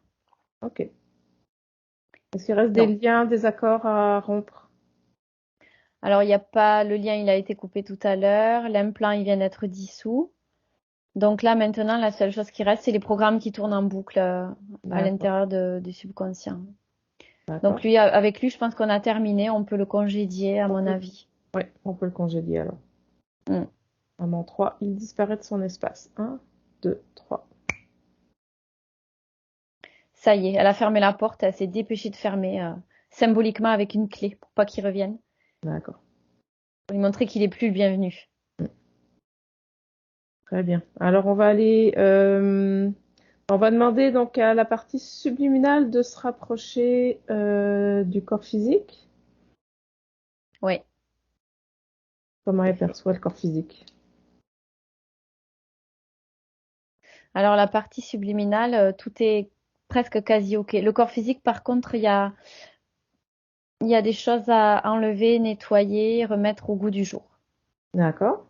ok. Est-ce qu'il reste des Non. liens, des accords à rompre? Alors, il n'y a pas, le lien, il a été coupé tout à l'heure. L'implant, il vient d'être dissous. Donc là, maintenant, la seule chose qui reste, c'est les programmes qui tournent en boucle à D'accord, l'intérieur du subconscient. Donc d'accord. lui, avec lui, je pense qu'on a terminé. On peut le congédier, à On mon peut, avis. ouais, on peut le congédier alors. Mm. Maman 3, il disparaît de son espace. 1, 2, 3. Ça y est, elle a fermé la porte. Elle s'est dépêchée de fermer symboliquement avec une clé pour pas qu'il revienne. D'accord. Pour lui montrer qu'il est plus le bienvenu. Mm. Très bien. Alors on va demander donc à la partie subliminale de se rapprocher du corps physique. Oui. Comment elle perçoit le corps physique? Alors la partie subliminale, tout est presque quasi ok. Le corps physique, par contre, il y a des choses à enlever, nettoyer, remettre au goût du jour. D'accord.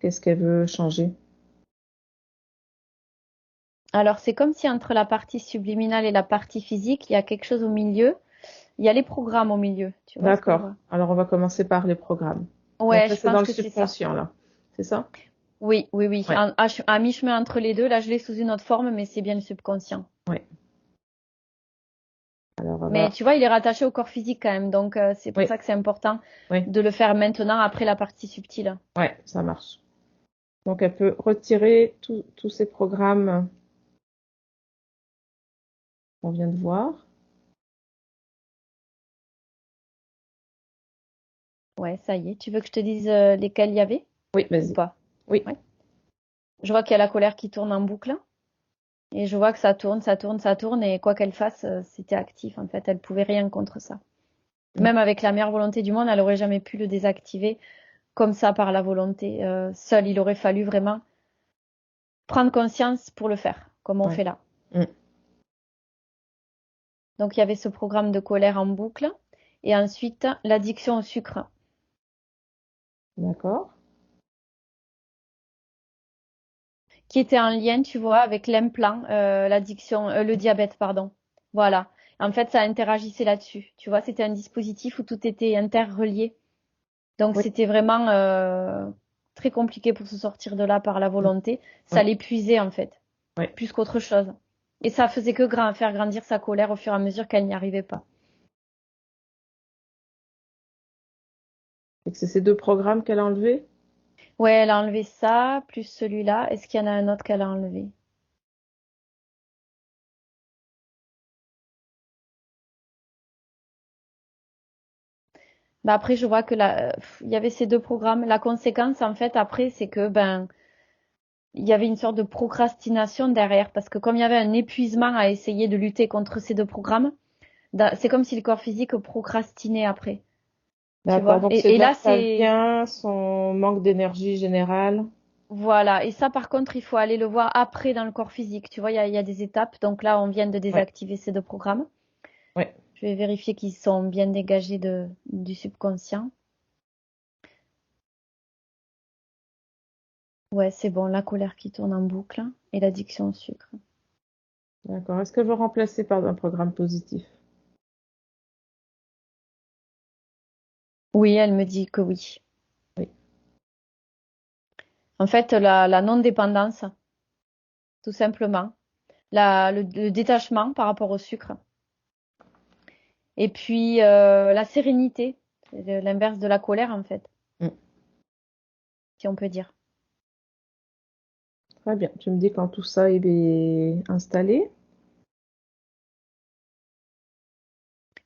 Qu'est-ce qu'elle veut changer? Alors c'est comme si entre la partie subliminale et la partie physique, il y a quelque chose au milieu. Il y a les programmes au milieu. Tu vois ce que je D'accord. vois? Alors on va commencer par les programmes. Ouais, là, je c'est dans pense le que c'est ça. subconscient, là. C'est ça? Oui. Ouais. À mi-chemin entre les deux, là, je l'ai sous une autre forme, mais c'est bien le subconscient. Ouais. Alors, on Mais va... tu vois, il est rattaché au corps physique quand même, donc c'est pour Oui, ça que c'est important oui, de le faire maintenant après la partie subtile. ouais, ça marche. Donc, elle peut retirer tous ces programmes qu'on vient de voir. Ouais, ça y est. Tu veux que je te dise lesquels il y avait Oui, ou vas-y. pas? Oui, Ouais. Je vois qu'il y a la colère qui tourne en boucle et je vois que ça tourne, ça tourne, ça tourne et quoi qu'elle fasse, c'était actif en fait. Elle pouvait rien contre ça. mm, Même avec la meilleure volonté du monde, elle aurait jamais pu le désactiver comme ça par la volonté. Seul, il aurait fallu vraiment prendre conscience pour le faire, comme on ouais, fait là. mm, Donc il y avait ce programme de colère en boucle et ensuite l'addiction au sucre d'accord. qui était en lien, tu vois, avec l'implant, l'addiction, le diabète, pardon. Voilà. En fait, ça interagissait là-dessus. Tu vois, c'était un dispositif où tout était interrelié. Donc Oui, c'était vraiment très compliqué pour se sortir de là par la mm, volonté. Ça ouais, l'épuisait en fait, ouais. plus qu'autre chose. Et ça faisait que faire grandir sa colère au fur et à mesure qu'elle n'y arrivait pas. Et que c'est ces deux programmes qu'elle a enlevés? Ouais, elle a enlevé ça, plus celui-là. Est-ce qu'il y en a un autre qu'elle a enlevé? Bah après, je vois que il y avait ces deux programmes. La conséquence, en fait, après, c'est que ben il y avait une sorte de procrastination derrière, parce que comme il y avait un épuisement à essayer de lutter contre ces deux programmes, c'est comme si le corps physique procrastinait après, tu D'accord, vois. donc c'est Et de là là, que ça c'est vient, son manque d'énergie générale. voilà. Et ça, par contre, il faut aller le voir après dans le corps physique. Tu vois, il y a des étapes. Donc là, on vient de Ouais, désactiver ces deux programmes. ouais, Je vais vérifier qu'ils sont bien dégagés du subconscient. Ouais, c'est bon, la colère qui tourne en boucle et l'addiction au sucre. d'accord. Est-ce qu'elle veut remplacer par un programme positif? Oui, elle me dit que oui. Oui, En fait, la non-dépendance, tout simplement. Le détachement par rapport au sucre. Et puis la sérénité, c'est l'inverse de la colère en fait, mm, si on peut dire. très bien. Tu me dis quand tout ça est installé.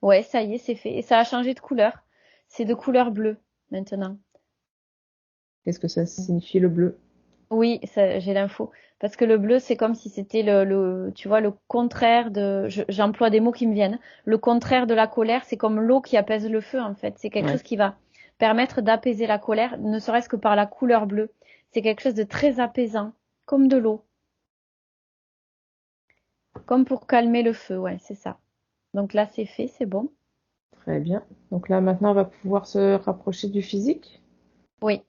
Ouais, ça y est, c'est fait. Et ça a changé de couleur. C'est de couleur bleue maintenant. Qu'est-ce que ça signifie le bleu? Oui, j'ai l'info. Parce que le bleu, c'est comme si c'était tu vois, le contraire j'emploie des mots qui me viennent. Le contraire de la colère, c'est comme l'eau qui apaise le feu, en fait. C'est quelque Ouais, chose qui va permettre d'apaiser la colère, ne serait-ce que par la couleur bleue. C'est quelque chose de très apaisant, comme de l'eau, comme pour calmer le feu, ouais, c'est ça. Donc là, c'est fait, c'est bon. très bien. Donc là, maintenant, on va pouvoir se rapprocher du physique. Oui.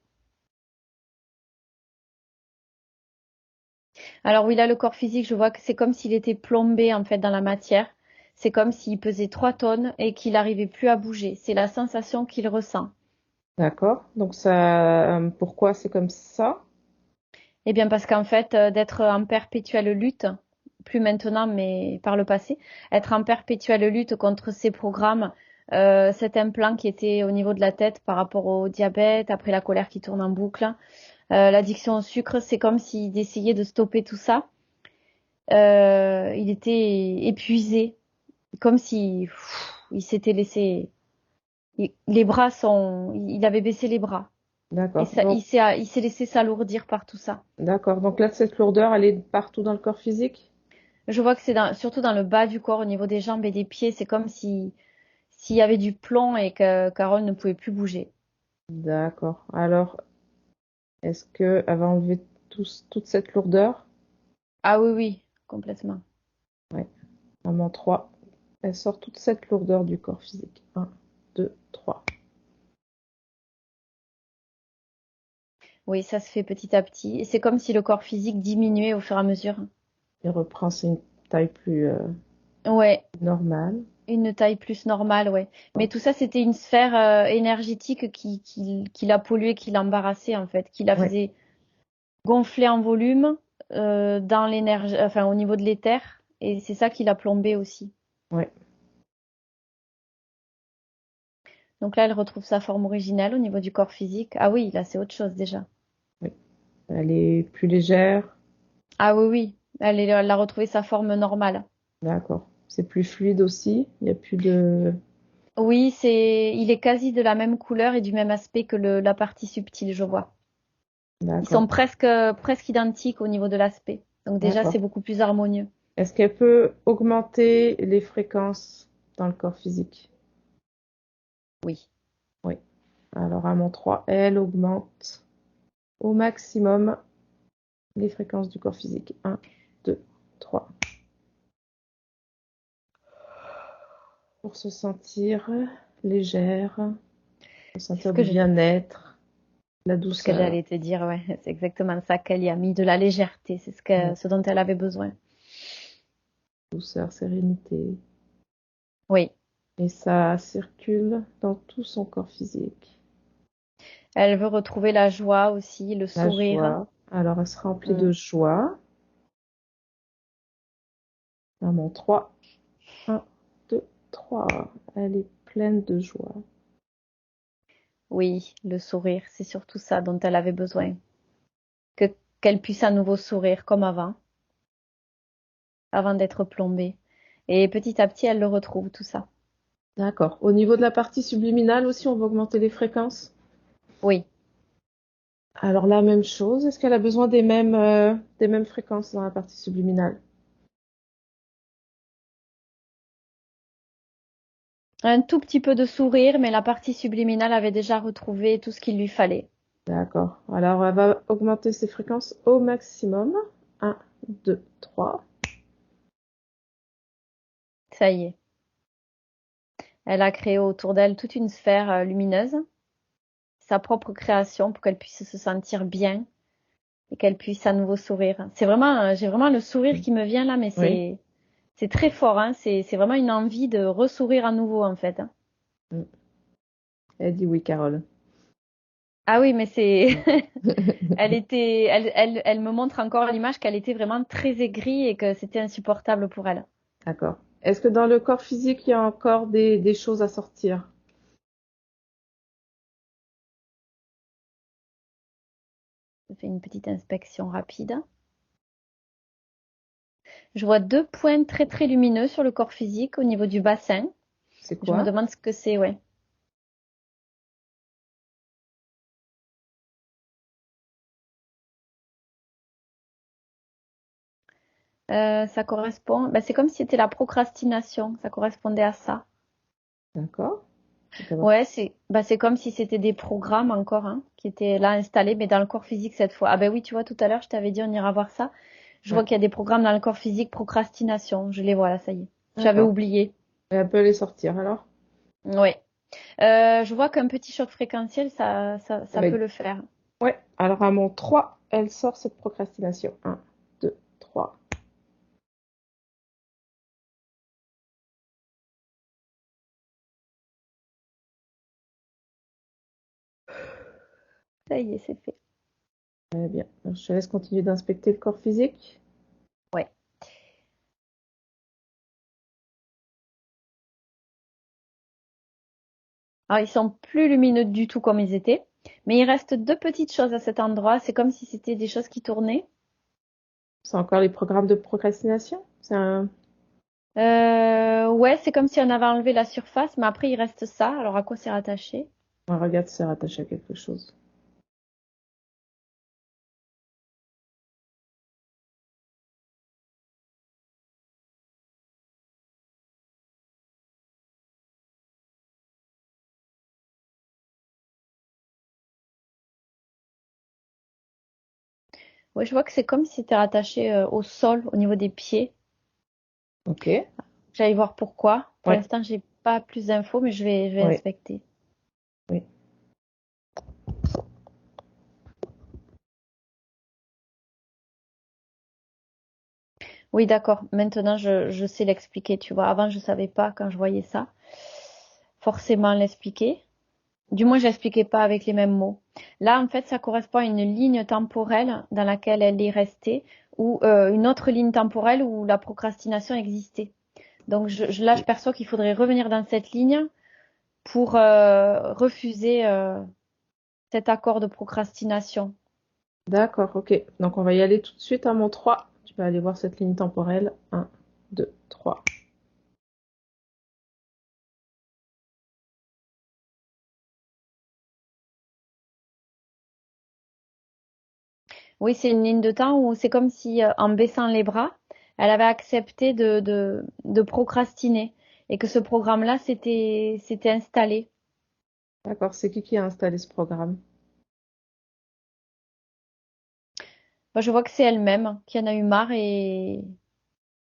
Alors oui, là, le corps physique, je vois que c'est comme s'il était plombé, en fait, dans la matière. C'est comme s'il pesait 3 tonnes et qu'il n'arrivait plus à bouger. C'est la sensation qu'il ressent. D'accord. Donc ça, pourquoi c'est comme ça? Eh bien, parce qu'en fait, d'être en perpétuelle lutte, plus maintenant, mais par le passé, être en perpétuelle lutte contre ces programmes, cet implant qui était au niveau de la tête par rapport au diabète, après la colère qui tourne en boucle, l'addiction au sucre, c'est comme s'il essayait de stopper tout ça. Il était épuisé, comme si il s'était laissé. Les bras il avait baissé les bras et D'accord. ça, il s'est laissé s'alourdir par tout ça. D'accord. Donc là, cette lourdeur, elle est partout dans le corps physique? Je vois que c'est surtout dans le bas du corps, au niveau des jambes et des pieds. C'est comme si s'il y avait du plomb et que Carole ne pouvait plus bouger. D'accord. Alors, est-ce que elle va enlever toute cette lourdeur? Ah oui, oui, complètement. Ouais. Maman 3. Elle sort toute cette lourdeur du corps physique. Un, 2, 3. Oui, ça se fait petit à petit. Et c'est comme si le corps physique diminuait au fur et à mesure. Il reprend une taille plus Ouais, normale. Une taille plus normale, ouais. Mais tout ça, c'était une sphère énergétique qui l'a pollué, qui l'embarrassait en fait, qui la Oui, faisait gonfler en volume dans l'énergie, enfin au niveau de l'éther, et c'est ça qui l'a plombé aussi. oui, Donc là, elle retrouve sa forme originelle au niveau du corps physique. Ah oui, là, c'est autre chose déjà. oui. Elle est plus légère. Ah oui, oui, elle a retrouvé sa forme normale. D'accord. C'est plus fluide aussi. Il n'y a plus de... Oui, il est quasi de la même couleur et du même aspect que la partie subtile, je vois. Ils sont D'accord. presque identiques au niveau de l'aspect. Donc déjà, c'est D'accord. beaucoup plus harmonieux. Est-ce qu'elle peut augmenter les fréquences dans le corps physique? Oui. Oui. Alors à mon 3, elle augmente au maximum les fréquences du corps physique. Un, 2, 3. Pour se sentir légère, se C'est ce sentir que du bien-être, la ce que douceur. j'allais te dire, ouais. C'est exactement ça qu'elle y a mis, de la légèreté. C'est Ouais. ce dont elle avait besoin. Douceur, sérénité. Oui. Et ça circule dans tout son corps physique. Elle veut retrouver la joie aussi, le La sourire. joie. Alors elle se remplit de Mm. joie. À mon 3. Un, 2, 3. Elle est pleine de joie. Oui, le sourire, c'est surtout ça dont elle avait besoin. Que qu'elle puisse à nouveau sourire comme avant d'être plombée. Et petit à petit, elle le retrouve, tout ça. D'accord. Au niveau de la partie subliminale aussi, on va augmenter les fréquences. Oui. Alors la même chose. Est-ce qu'elle a besoin des mêmes fréquences dans la partie subliminale? Un tout petit peu de sourire, mais la partie subliminale avait déjà retrouvé tout ce qu'il lui fallait. D'accord. Alors elle va augmenter ses fréquences au maximum. Un, 2, 3. Ça y est. Elle a créé autour d'elle toute une sphère lumineuse, sa propre création pour qu'elle puisse se sentir bien et qu'elle puisse à nouveau sourire. J'ai vraiment le sourire qui me vient là, mais Oui. c'est très fort, hein. C'est vraiment une envie de ressourire à nouveau en fait, hein. Mm. Elle dit oui, Carole. Ah oui, mais elle me montre encore l'image qu'elle était vraiment très aigrie et que c'était insupportable pour elle. D'accord. Est-ce que dans le corps physique, il y a encore des choses à sortir? Je fais une petite inspection rapide. Je vois deux points très très lumineux sur le corps physique au niveau du bassin. C'est Je me quoi? demande ce que c'est, ouais. Ça correspond, c'est comme si c'était la procrastination, ça correspondait à ça. D'accord. Ouais, c'est comme si c'était des programmes encore, hein, qui étaient là installés, mais dans le corps physique cette fois. Ah ben oui, tu vois, tout à l'heure, je t'avais dit on ira voir ça. Je vois Ouais. qu'il y a des programmes dans le corps physique, procrastination. Je les vois là, ça y est. J'avais D'accord. oublié. Et elle peut les sortir alors? Oui. Je vois qu'un petit choc fréquentiel, ça peut Avec... le faire. Ouais. Alors à mon 3, elle sort cette procrastination. Un, 2, 3. Ça y est, c'est fait. Très bien. Alors, je te laisse continuer d'inspecter le corps physique. Ouais. Alors, ils sont plus lumineux du tout comme ils étaient, mais il reste deux petites choses à cet endroit. C'est comme si c'était des choses qui tournaient. C'est encore les programmes de procrastination? C'est un... Ouais, c'est comme si on avait enlevé la surface, mais après il reste ça. Alors à quoi c'est rattaché? On regarde si c'est rattaché à quelque chose. Ouais, je vois que c'est comme si c'était rattaché au sol, au niveau des pieds. Ok. J'allais voir pourquoi. Pour Ouais. l'instant, j'ai pas plus d'infos, mais je vais Oui. inspecter. Oui. Oui, d'accord. Maintenant, je sais l'expliquer, tu vois. Avant, je savais pas quand je voyais ça. Forcément l'expliquer. Du moins, j'expliquais pas avec les mêmes mots. Là, en fait, ça correspond à une ligne temporelle dans laquelle elle est restée ou une autre ligne temporelle où la procrastination existait. Donc là, je perçois qu'il faudrait revenir dans cette ligne pour refuser cet accord de procrastination. D'accord, ok. Donc on va y aller tout de suite à mon 3. Tu vas aller voir cette ligne temporelle. 1, 2, 3. Oui, c'est une ligne de temps où c'est comme si, en baissant les bras, elle avait accepté de procrastiner et que ce programme-là s'était installé. D'accord, c'est qui a installé ce programme? Moi, je vois que c'est elle-même qui en a eu marre et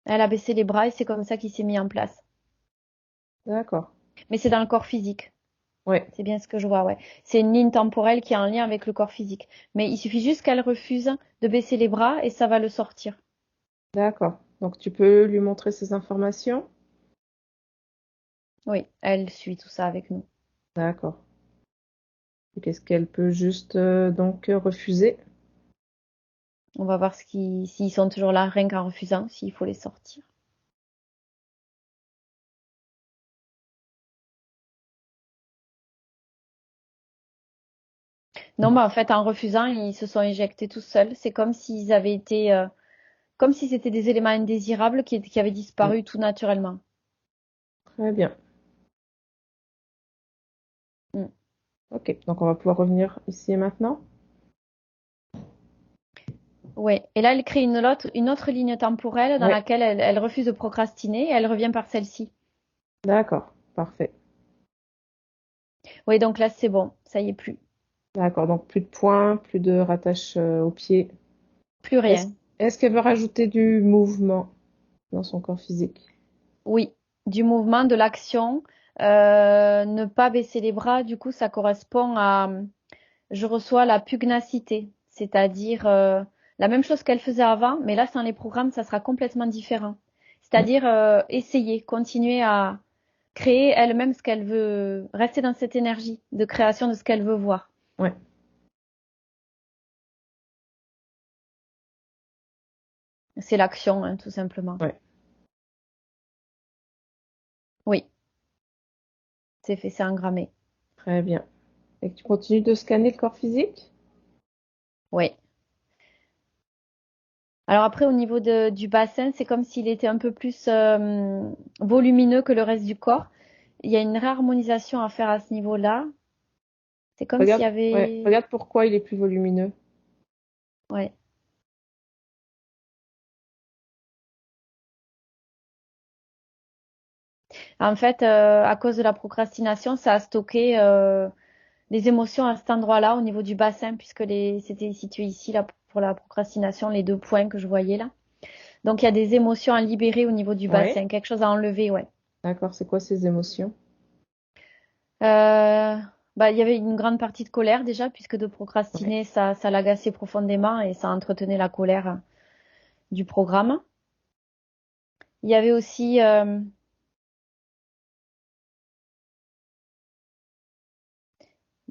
elle a baissé les bras et c'est comme ça qu'il s'est mis en place. D'accord. Mais c'est dans le corps physique. Ouais, C'est bien ce que je vois, ouais. C'est une ligne temporelle qui est en lien avec le corps physique. Mais il suffit juste qu'elle refuse de baisser les bras et ça va le sortir. d'accord. Donc tu peux lui montrer ces informations? Oui, elle suit tout ça avec nous. D'accord. Et qu'est-ce qu'elle peut juste donc refuser? On va voir s'ils sont toujours là, rien qu'en refusant, s'il faut les sortir. Non, bah en fait, en refusant, ils se sont éjectés tout seuls. C'est comme s'ils avaient été, comme si c'était des éléments indésirables qui avaient Mm. disparu tout naturellement. Très bien. Mm. Ok, donc on va pouvoir revenir ici et maintenant. Ouais. Et là, elle crée une autre ligne temporelle dans Oui, laquelle elle refuse de procrastiner et elle revient par celle-ci. d'accord, parfait. Oui, donc là, c'est bon. Ça y est, plus. D'accord, donc plus de points, plus de rattache au pied. Plus Est-ce, rien. est-ce qu'elle veut rajouter du mouvement dans son corps physique? Oui. Du mouvement, de l'action. Ne pas baisser les bras, du coup, ça correspond à, je reçois la pugnacité. C'est-à-dire, la même chose qu'elle faisait avant, mais là, sans les programmes, ça sera complètement différent. Mm. C'est-à-dire, essayer, continuer à créer elle-même ce qu'elle veut, rester dans cette énergie de création de ce qu'elle veut voir. Ouais, C'est l'action, hein, tout simplement. ouais, Oui, c'est fait, c'est engrammé. très bien. Et que tu continues de scanner le corps physique? Oui. Alors après, au niveau du bassin, c'est comme s'il était un peu plus volumineux que le reste du corps. Il y a une réharmonisation à faire à ce niveau-là. C'est comme s'il y Regarde, ouais, avait... regarde pourquoi il est plus volumineux. Ouais. En fait, à cause de la procrastination, ça a stocké les émotions à cet endroit-là, au niveau du bassin, puisque c'était situé ici, là, pour la procrastination, les deux points que je voyais là. Donc, il y a des émotions à libérer au niveau du Ouais, bassin, quelque chose à enlever, ouais. d'accord, c'est quoi ces émotions? Euh, Bah, il y avait une grande partie de colère déjà, puisque de Ouais, procrastiner, ça l'agaçait profondément et ça entretenait la colère du programme. Il y avait aussi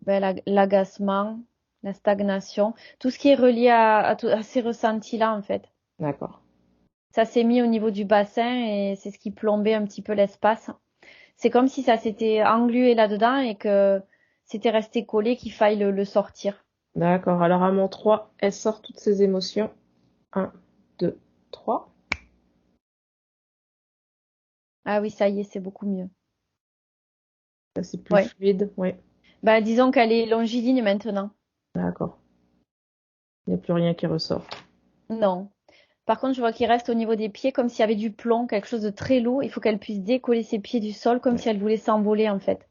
ben, l'agacement, la stagnation, tout ce qui est relié à ces ressentis-là, en fait. d'accord, Ça s'est mis au niveau du bassin et c'est ce qui plombait un petit peu l'espace. C'est comme si ça s'était englué là-dedans et que c'était resté collé, qu'il faille le sortir. d'accord. Alors à mon 3, elle sort toutes ces émotions. 1, 2, 3. Ah oui, ça y est, c'est beaucoup mieux. Là, c'est plus Ouais. fluide. Ouais, Bah, disons qu'elle est longiligne maintenant. d'accord. Il n'y a plus rien qui ressort. Non. Par contre, je vois qu'il reste au niveau des pieds comme s'il y avait du plomb, quelque chose de très lourd. Il faut qu'elle puisse décoller ses pieds du sol comme Ouais, si elle voulait s'envoler en fait.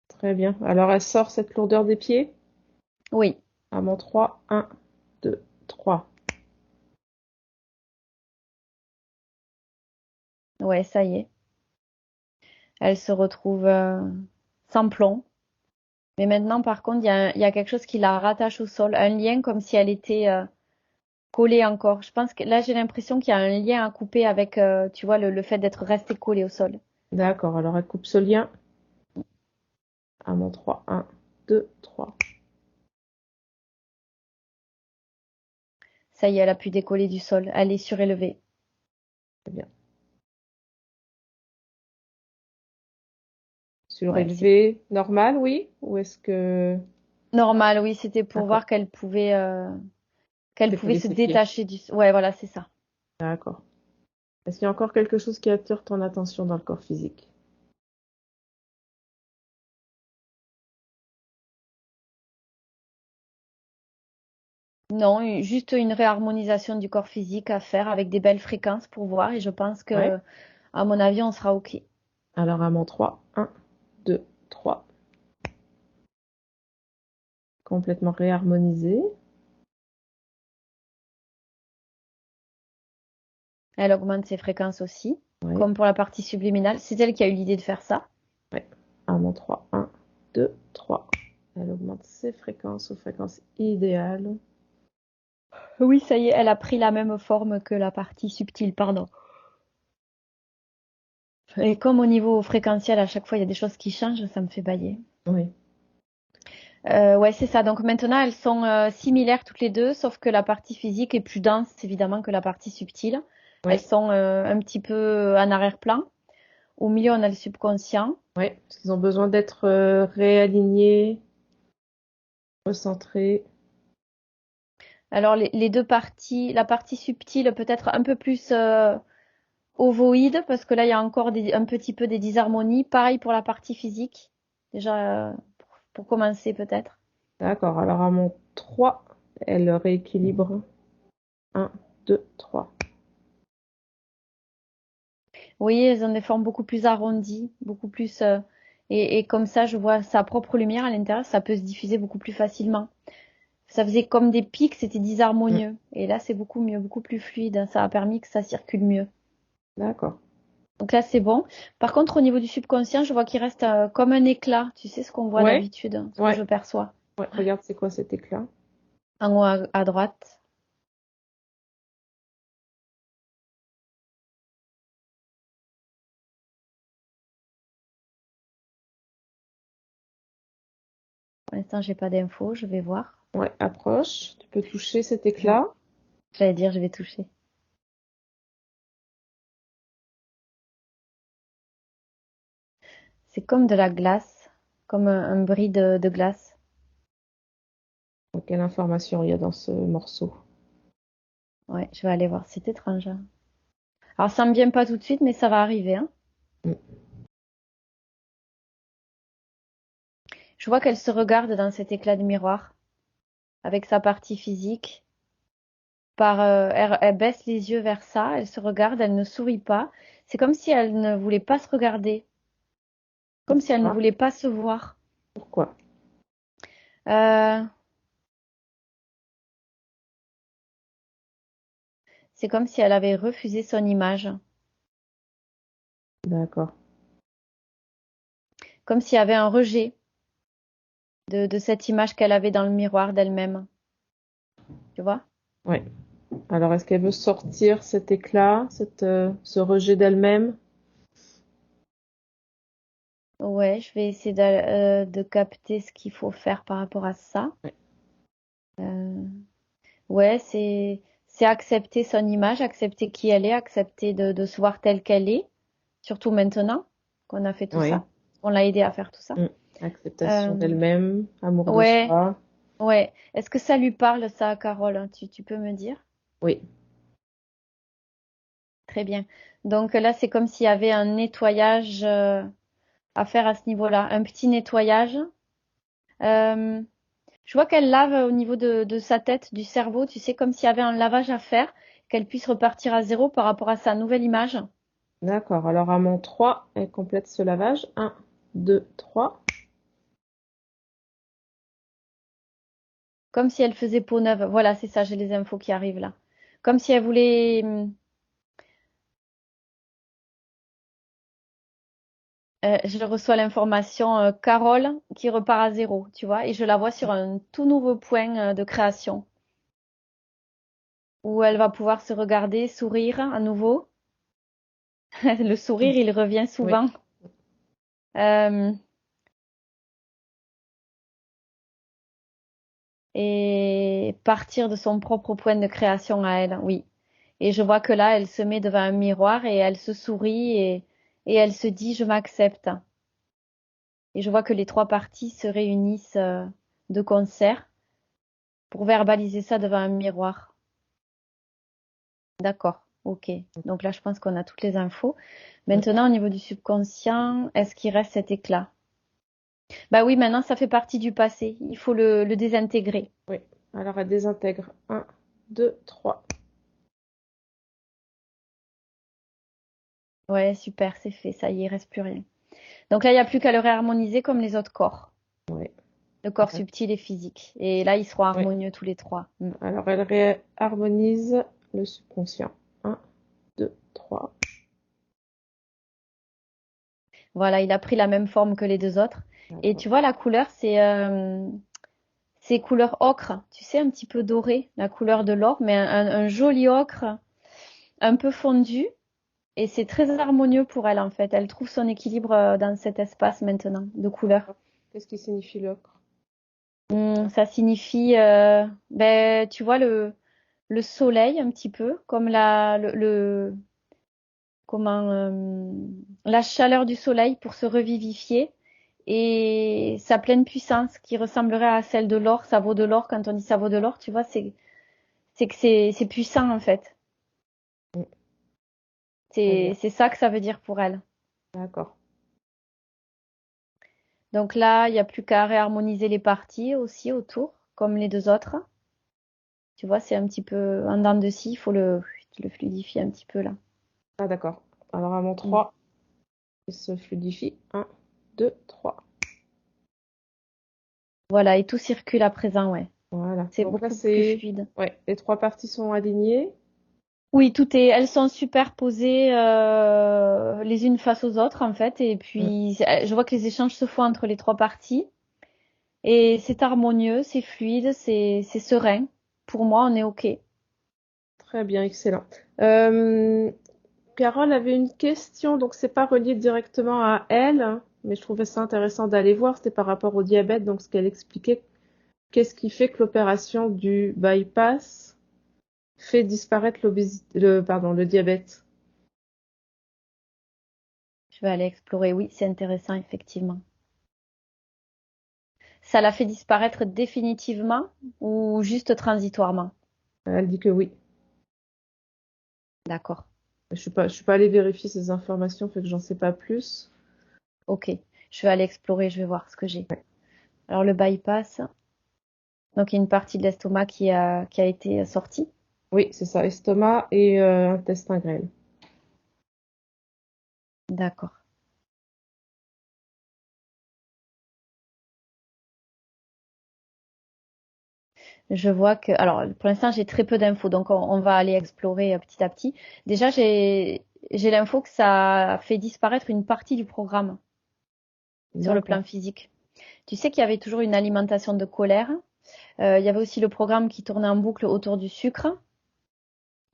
très bien. Alors elle sort cette lourdeur des pieds. Oui. À mon 3, 1, 2, 3. Ouais, ça y est. Elle se retrouve sans plomb. Mais maintenant, par contre, il y a quelque chose qui la rattache au sol, un lien comme si elle était collé encore. Je pense que là, j'ai l'impression qu'il y a un lien à couper avec, tu vois, le fait d'être resté collé au sol. D'accord, alors elle coupe ce lien à mon 3. 1, 2, 3. Ça y est, elle a pu décoller du sol. Elle est surélevée. Très bien. Ouais, c'est Surélevé, normal, oui? Ou est-ce que... normal, oui, c'était pour D'accord, voir qu'elle qu'elle pouvait pouvait se s'écrire. détacher du... Ouais, voilà, c'est ça. D'accord. Est-ce qu'il y a encore quelque chose qui attire ton attention dans le corps physique? Non, juste une réharmonisation du corps physique à faire avec des belles fréquences pour voir et je pense Ouais. que, à mon avis, on sera OK. Alors à mon 3. 1, 2, 3. Complètement réharmonisé. Elle augmente ses fréquences aussi, Ouais. comme pour la partie subliminale. C'est elle qui a eu l'idée de faire ça. Ouais. À mon 3. 1, 2, 3. Elle augmente ses fréquences aux fréquences idéales. Oui, ça y est, elle a pris la même forme que la partie subtile, pardon. Et comme au niveau fréquentiel, à chaque fois, il y a des choses qui changent, ça me fait bailler. Oui. Ouais, c'est ça. Donc maintenant, elles sont similaires toutes les deux, sauf que la partie physique est plus dense, évidemment, que la partie subtile. Elles Oui. sont un petit peu en arrière-plan. Au milieu, on a le subconscient. Oui. Parce qu'ils ont besoin d'être réalignés, recentrés. Alors, les deux parties, la partie subtile peut-être un peu plus ovoïde, parce que là, il y a encore un petit peu des disharmonies. Pareil pour la partie physique. Déjà, pour commencer peut-être. D'accord. Alors à mon 3, elle rééquilibre. 1, 2, 3. Oui, elles ont des formes beaucoup plus arrondies, beaucoup plus... et comme ça, je vois sa propre lumière à l'intérieur, ça peut se diffuser beaucoup plus facilement. Ça faisait comme des pics, c'était Mm. disharmonieux. Et là, c'est beaucoup mieux, beaucoup plus fluide. Ça a permis que ça circule mieux. D'accord. Donc là, c'est bon. Par contre, au niveau du subconscient, je vois qu'il reste comme un éclat. Tu sais ce qu'on voit Ouais. d'habitude, ce que Ouais. je perçois. Ouais. Regarde, c'est quoi cet éclat? En haut à droite. Pour l'instant, j'ai pas d'infos, je vais voir. Ouais. Approche. Tu peux toucher cet Je- éclat. J'allais dire, je vais toucher. C'est comme de la glace, comme un bris de glace. Quelle information il y a dans ce morceau? Ouais, je vais aller voir. C'est étrange, hein. Alors, ça me vient pas tout de suite, mais ça va arriver, hein. Mm. Je vois qu'elle se regarde dans cet éclat de miroir, avec sa partie physique. Elle baisse les yeux vers ça, elle se regarde, elle ne sourit pas. C'est comme si elle ne voulait pas se regarder, comme si elle ne Ah, voulait pas se voir. pourquoi? Euh, c'est comme si elle avait refusé son image, D'accord. comme s'il y avait un rejet de cette image qu'elle avait dans le miroir d'elle-même. Tu vois? Ouais. Alors, est-ce qu'elle veut sortir cet éclat, ce rejet d'elle-même? Ouais, je vais essayer de capter ce qu'il faut faire par rapport à ça. Ouais. Euh, ouais, c'est accepter son image, accepter qui elle est, accepter de se voir telle qu'elle est, surtout maintenant qu'on a fait tout Oui. ça. On l'a aidé à faire tout ça. Mm. Acceptation Euh, d'elle-même, amour de ouais, soi. ouais. Est-ce que ça lui parle, ça, Carole? Hein, tu peux me dire? Oui. Très bien. Donc là, c'est comme s'il y avait un nettoyage à faire à ce niveau-là, un petit nettoyage. Euh, je vois qu'elle lave au niveau de sa tête, du cerveau, tu sais, comme s'il y avait un lavage à faire, qu'elle puisse repartir à zéro par rapport à sa nouvelle image. D'accord. Alors, à mon 3, elle complète ce lavage. 1, 2, 3. Comme si elle faisait peau neuve. Voilà, c'est ça, j'ai les infos qui arrivent là. Comme si elle voulait... je reçois l'information Carole qui repart à zéro, tu vois, et je la vois sur un tout nouveau point de création. où elle va pouvoir se regarder, sourire à nouveau. Le sourire, il revient Oui. souvent. Euh, et partir de son propre point de création à elle, oui. Et je vois que là, elle se met devant un miroir et elle se sourit et elle se dit, je m'accepte. Et je vois que les trois parties se réunissent de concert pour verbaliser ça devant un miroir. D'accord, ok. Donc là, je pense qu'on a toutes les infos. Maintenant, au niveau du subconscient, est-ce qu'il reste cet éclat? Bah oui, maintenant, ça fait partie du passé. Il faut le désintégrer. Oui. Alors, elle désintègre. 1, 2, 3. Ouais, super, c'est fait. Ça y est, il reste plus rien. Donc là, il n'y a plus qu'à le réharmoniser comme les autres corps. Oui. Le corps subtil et physique. Et là, ils seront Oui. harmonieux tous les trois. Alors, elle réharmonise le subconscient. 1, 2, 3. Voilà, il a pris la même forme que les deux autres. Et D'accord. tu vois, la couleur, c'est couleur ocre. Tu sais, un petit peu doré, la couleur de l'or, mais un joli ocre, un peu fondu. Et c'est très harmonieux pour elle, en fait. Elle trouve son équilibre dans cet espace maintenant de couleurs. Qu'est-ce qui signifie l'ocre? Ça signifie, ben, tu vois, le soleil un petit peu, comme comment, la chaleur du soleil pour se revivifier et sa pleine puissance qui ressemblerait à celle de l'or. Ça vaut de l'or. Quand on dit ça vaut de l'or, tu vois, c'est que c'est puissant en fait. Mm. Très bien. C'est ça que ça veut dire pour elle. D'accord. Donc là, il n'y a plus qu'à réharmoniser les parties aussi autour, comme les deux autres. Tu vois, c'est un petit peu en dents de scie, il faut le fluidifier un petit peu là. Ah, d'accord. Alors, à mon Mm. 3, il se fluidifie. 1, 2, 3. Voilà, et tout circule à présent, ouais. Voilà. C'est Donc là, beaucoup plus fluide. Ouais, les trois parties sont alignées. Oui, elles sont superposées les unes face aux autres en fait, et Mm. puis je vois que les échanges se font entre les trois parties, et c'est harmonieux, c'est fluide, c'est serein. Pour moi, on est OK. Très bien, excellent. Euh, Carole avait une question, donc c'est pas relié directement à elle, hein, mais je trouvais ça intéressant d'aller voir. C'était par rapport au diabète, donc ce qu'elle expliquait, qu'est-ce qui fait que l'opération du bypass fait disparaître le diabète. Je vais aller explorer. Oui, c'est intéressant effectivement. Ça l'a fait disparaître définitivement ou juste transitoirement? Elle dit que oui. D'accord. Je suis pas allée vérifier ces informations, fait que j'en sais pas plus. OK. Je vais aller explorer, je vais voir ce que j'ai. Alors le bypass, donc il y a une partie de l'estomac qui a été sortie. Oui, c'est ça, estomac et intestin grêle. D'accord. Je vois que, alors pour l'instant j'ai très peu d'infos, donc on va aller explorer petit à petit. Déjà j'ai l'info que ça fait disparaître une partie du programme sur le D'accord. plan physique. Tu sais qu'il y avait toujours une alimentation de colère. Il y avait aussi le programme qui tournait en boucle autour du sucre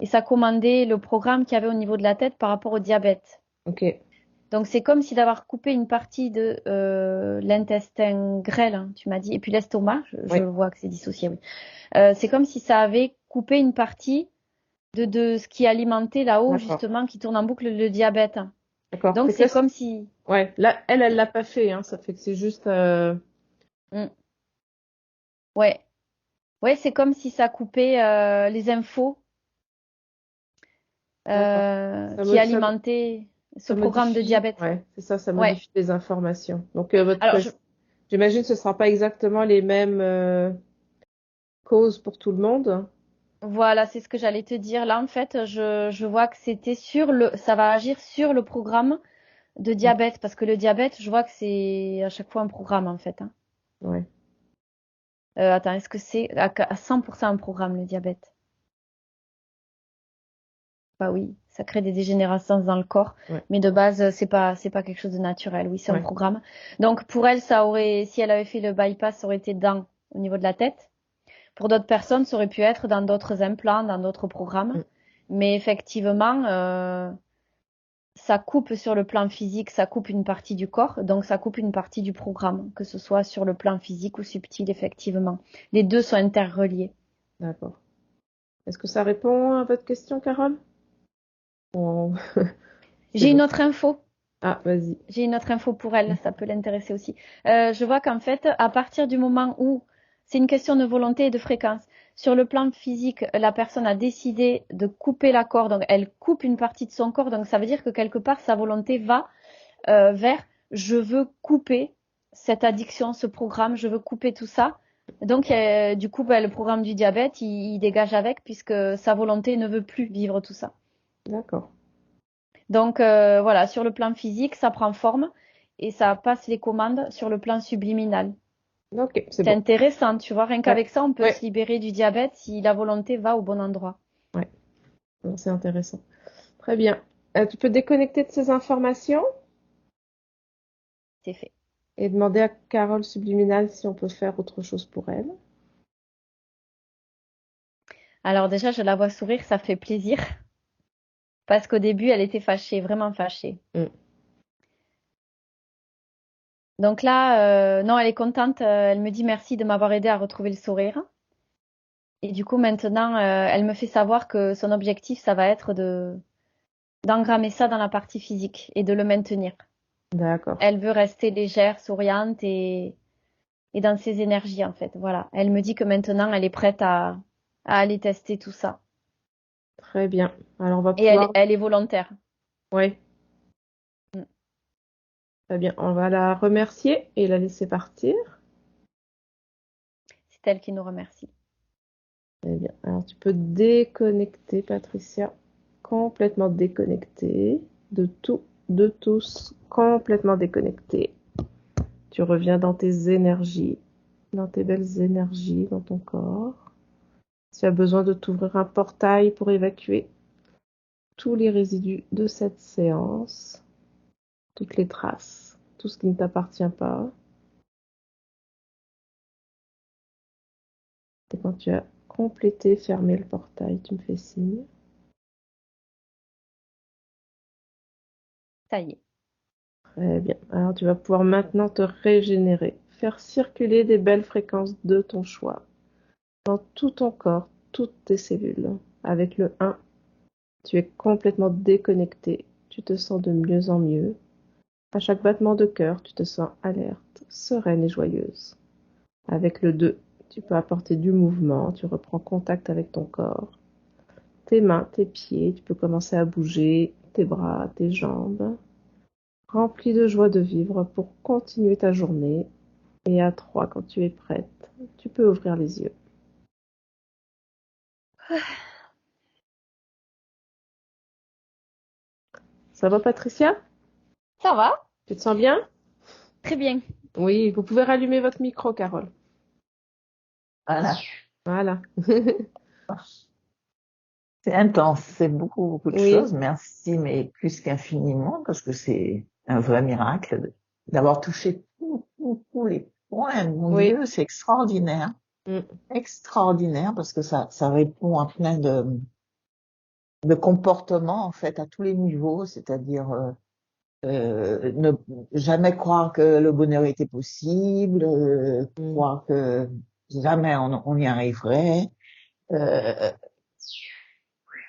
et ça commandait le programme qu'il y avait au niveau de la tête par rapport au diabète. Ok. Donc c'est comme si d'avoir coupé une partie de l'intestin grêle, hein, tu m'as dit, et puis l'estomac, je Oui, vois que c'est dissocié, oui. C'est comme si ça avait coupé une partie de ce qui alimentait là-haut, d'accord. justement, qui tourne en boucle le diabète. D'accord. Donc Fait que c'est là, comme si... ouais, là, elle l'a pas fait, hein. Ça fait que c'est juste. Hmm, ouais, ouais, c'est comme si ça coupait les infos D'accord. qui alimentaient ce Ça programme de modifie. diabète. Ouais, c'est ça, ça Ouais. modifie les informations. Donc, Alors, j'imagine que ce sera pas exactement les mêmes causes pour tout le monde. voilà, c'est ce que j'allais te dire. Là, en fait, je vois que ça va agir sur le programme de Mm. diabète, parce que le diabète, je vois que c'est à chaque fois un programme, en fait, hein. Ouais. Attends, est-ce que c'est à 100% un programme, le diabète? Bah oui, ça crée des dégénérescences dans le corps, Ouais. mais de base, c'est pas quelque chose de naturel. Oui, c'est un Ouais. programme. Donc, pour elle, si elle avait fait le bypass, ça aurait été au niveau de la tête. Pour d'autres personnes, ça aurait pu être dans d'autres implants, dans d'autres programmes. Mais effectivement, ça coupe sur le plan physique, ça coupe une partie du corps, donc ça coupe une partie du programme, que ce soit sur le plan physique ou subtil, effectivement. Les deux sont interreliés. D'accord. Est-ce que ça répond à votre question, Carole? Bon, J'ai bon. une autre info. Ah, vas-y. J'ai une autre info pour elle, ça peut l'intéresser aussi. Je vois qu'en fait, à partir du moment où c'est une question de volonté et de fréquence, sur le plan physique, la personne a décidé de couper la corde, donc elle coupe une partie de son corps, donc ça veut dire que quelque part sa volonté va vers je veux couper cette addiction, ce programme, je veux couper tout ça. Donc du coup, le programme du diabète, il dégage avec puisque sa volonté ne veut plus vivre tout ça. D'accord. Donc voilà, sur le plan physique, ça prend forme et ça passe les commandes sur le plan subliminal. Ok, c'est C'est bon. intéressant, tu vois, rien qu'avec ça, on peut Ouais. se libérer du diabète si la volonté va au bon endroit. Ouais, bon, c'est intéressant. Très bien. Tu peux déconnecter de ces informations C'est fait. et demander à Carole Subliminal si on peut faire autre chose pour elle. Alors déjà, je la vois sourire, ça fait plaisir. Parce qu'au début, elle était fâchée, vraiment fâchée. Donc là, non, elle est contente. Elle me dit merci de m'avoir aidé à retrouver le sourire. Et du coup, maintenant, elle me fait savoir que son objectif, ça va être d'engrammer ça dans la partie physique et de le maintenir. D'accord. Elle veut rester légère, souriante et dans ses énergies, en fait. Voilà. Elle me dit que maintenant, elle est prête à aller tester tout ça. Très bien. Alors, on va Et pouvoir... elle est volontaire. Oui, Mm. très bien. On va la remercier et la laisser partir. C'est elle qui nous remercie. Très bien. Alors, tu peux déconnecter, Patricia. Complètement déconnecter de tout, de tous. Complètement déconnecter. Tu reviens dans tes énergies, dans tes belles énergies, dans ton corps. Tu as besoin de t'ouvrir un portail pour évacuer tous les résidus de cette séance, toutes les traces, tout ce qui ne t'appartient pas. Et quand tu as complété, fermé le portail, tu me fais signe. Ça y est. Très bien. Alors tu vas pouvoir maintenant te régénérer, faire circuler des belles fréquences de ton choix dans tout ton corps, toutes tes cellules. Avec le 1, tu es complètement déconnecté, tu te sens de mieux en mieux. À chaque battement de cœur, tu te sens alerte, sereine et joyeuse. Avec le 2, tu peux apporter du mouvement, tu reprends contact avec ton corps. Tes mains, tes pieds, tu peux commencer à bouger, tes bras, tes jambes. Rempli de joie de vivre pour continuer ta journée. Et à 3, quand tu es prête, tu peux ouvrir les yeux. Ça va, Patricia? Ça va? Tu te sens bien? Très bien. Oui, vous pouvez rallumer votre micro, Carole. Voilà. Voilà. C'est intense, c'est beaucoup, beaucoup de Oui. choses. Merci, mais plus qu'infiniment, parce que c'est un vrai miracle d'avoir touché tous les points. Mon Oui. Dieu, c'est extraordinaire. Extraordinaire, parce que ça répond à plein de comportements, en fait, à tous les niveaux, c'est-à-dire ne jamais croire que le bonheur était possible, croire que jamais on y arriverait. Euh,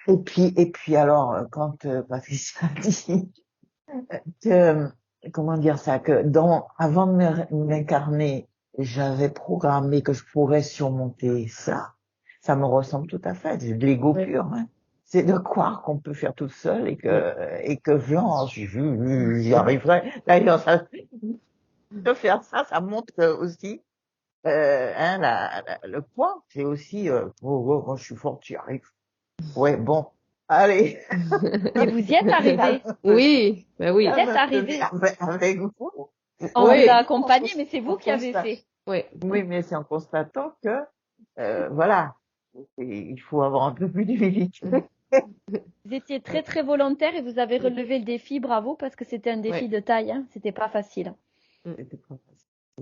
et puis alors, quand Patricia dit que, comment dire ça, que avant de m'incarner, j'avais programmé que je pourrais surmonter ça, ça me ressemble tout à fait. C'est de l'ego pur, hein. C'est de croire qu'on peut faire tout seul et que genre, j'y arriverai. D'ailleurs, de faire ça, ça montre aussi, le poids. C'est aussi, moi, je suis forte, j'y arrive. Ouais, bon. Allez. Et vous y êtes arrivé. Oui, ben oui. Vous êtes arrivé. Avec vous. On vous a accompagné, mais c'est vous qui avez fait. Oui. Oui, mais c'est en constatant que, voilà, il faut avoir un peu plus d'humilité. Vous étiez très très volontaire et vous avez relevé le défi, bravo, parce que c'était un défi de taille, hein. C'était pas facile.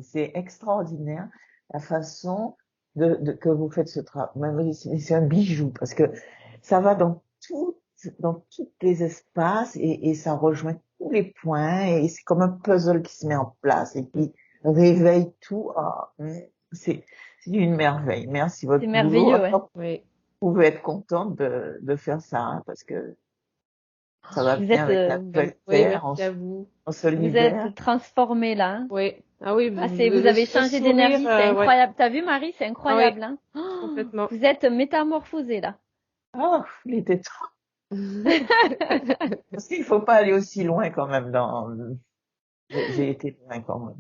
C'est extraordinaire la façon que vous faites ce travail. C'est un bijou parce que ça va dans tous les espaces et ça rejoint tous les points et c'est comme un puzzle qui se met en place et qui réveille tout. C'est une merveille. Merci votre C'est boulot. merveilleux, ouais. Alors, Oui. vous pouvez être contente de faire ça hein, parce que ça va Vous bien êtes, avec la nouvelle Oui, terre, merci à vous. on se vous libère. êtes transformés là. Hein. Oui. Ah oui, Ah, vous avez changé d'énergie, c'est incroyable. T'as vu, Marie, c'est incroyable. Hein. Complètement. Vous êtes métamorphosée là. Ah, il était temps. Parce qu'il faut pas aller aussi loin quand même j'ai été loin quand même.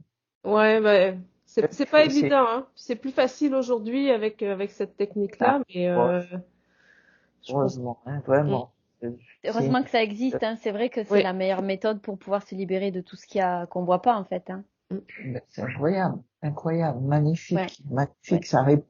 Ouais, bah, c'est pas C'est évident, hein. C'est plus facile aujourd'hui avec cette technique-là, mais je comprends. heureusement, hein, vraiment. Heureusement que ça existe. Hein. C'est vrai que c'est Oui. la meilleure méthode pour pouvoir se libérer de tout ce qu'il y a qu'on voit pas en fait. Hein. C'est incroyable, incroyable, magnifique, Ouais. magnifique. Ouais. Ça répond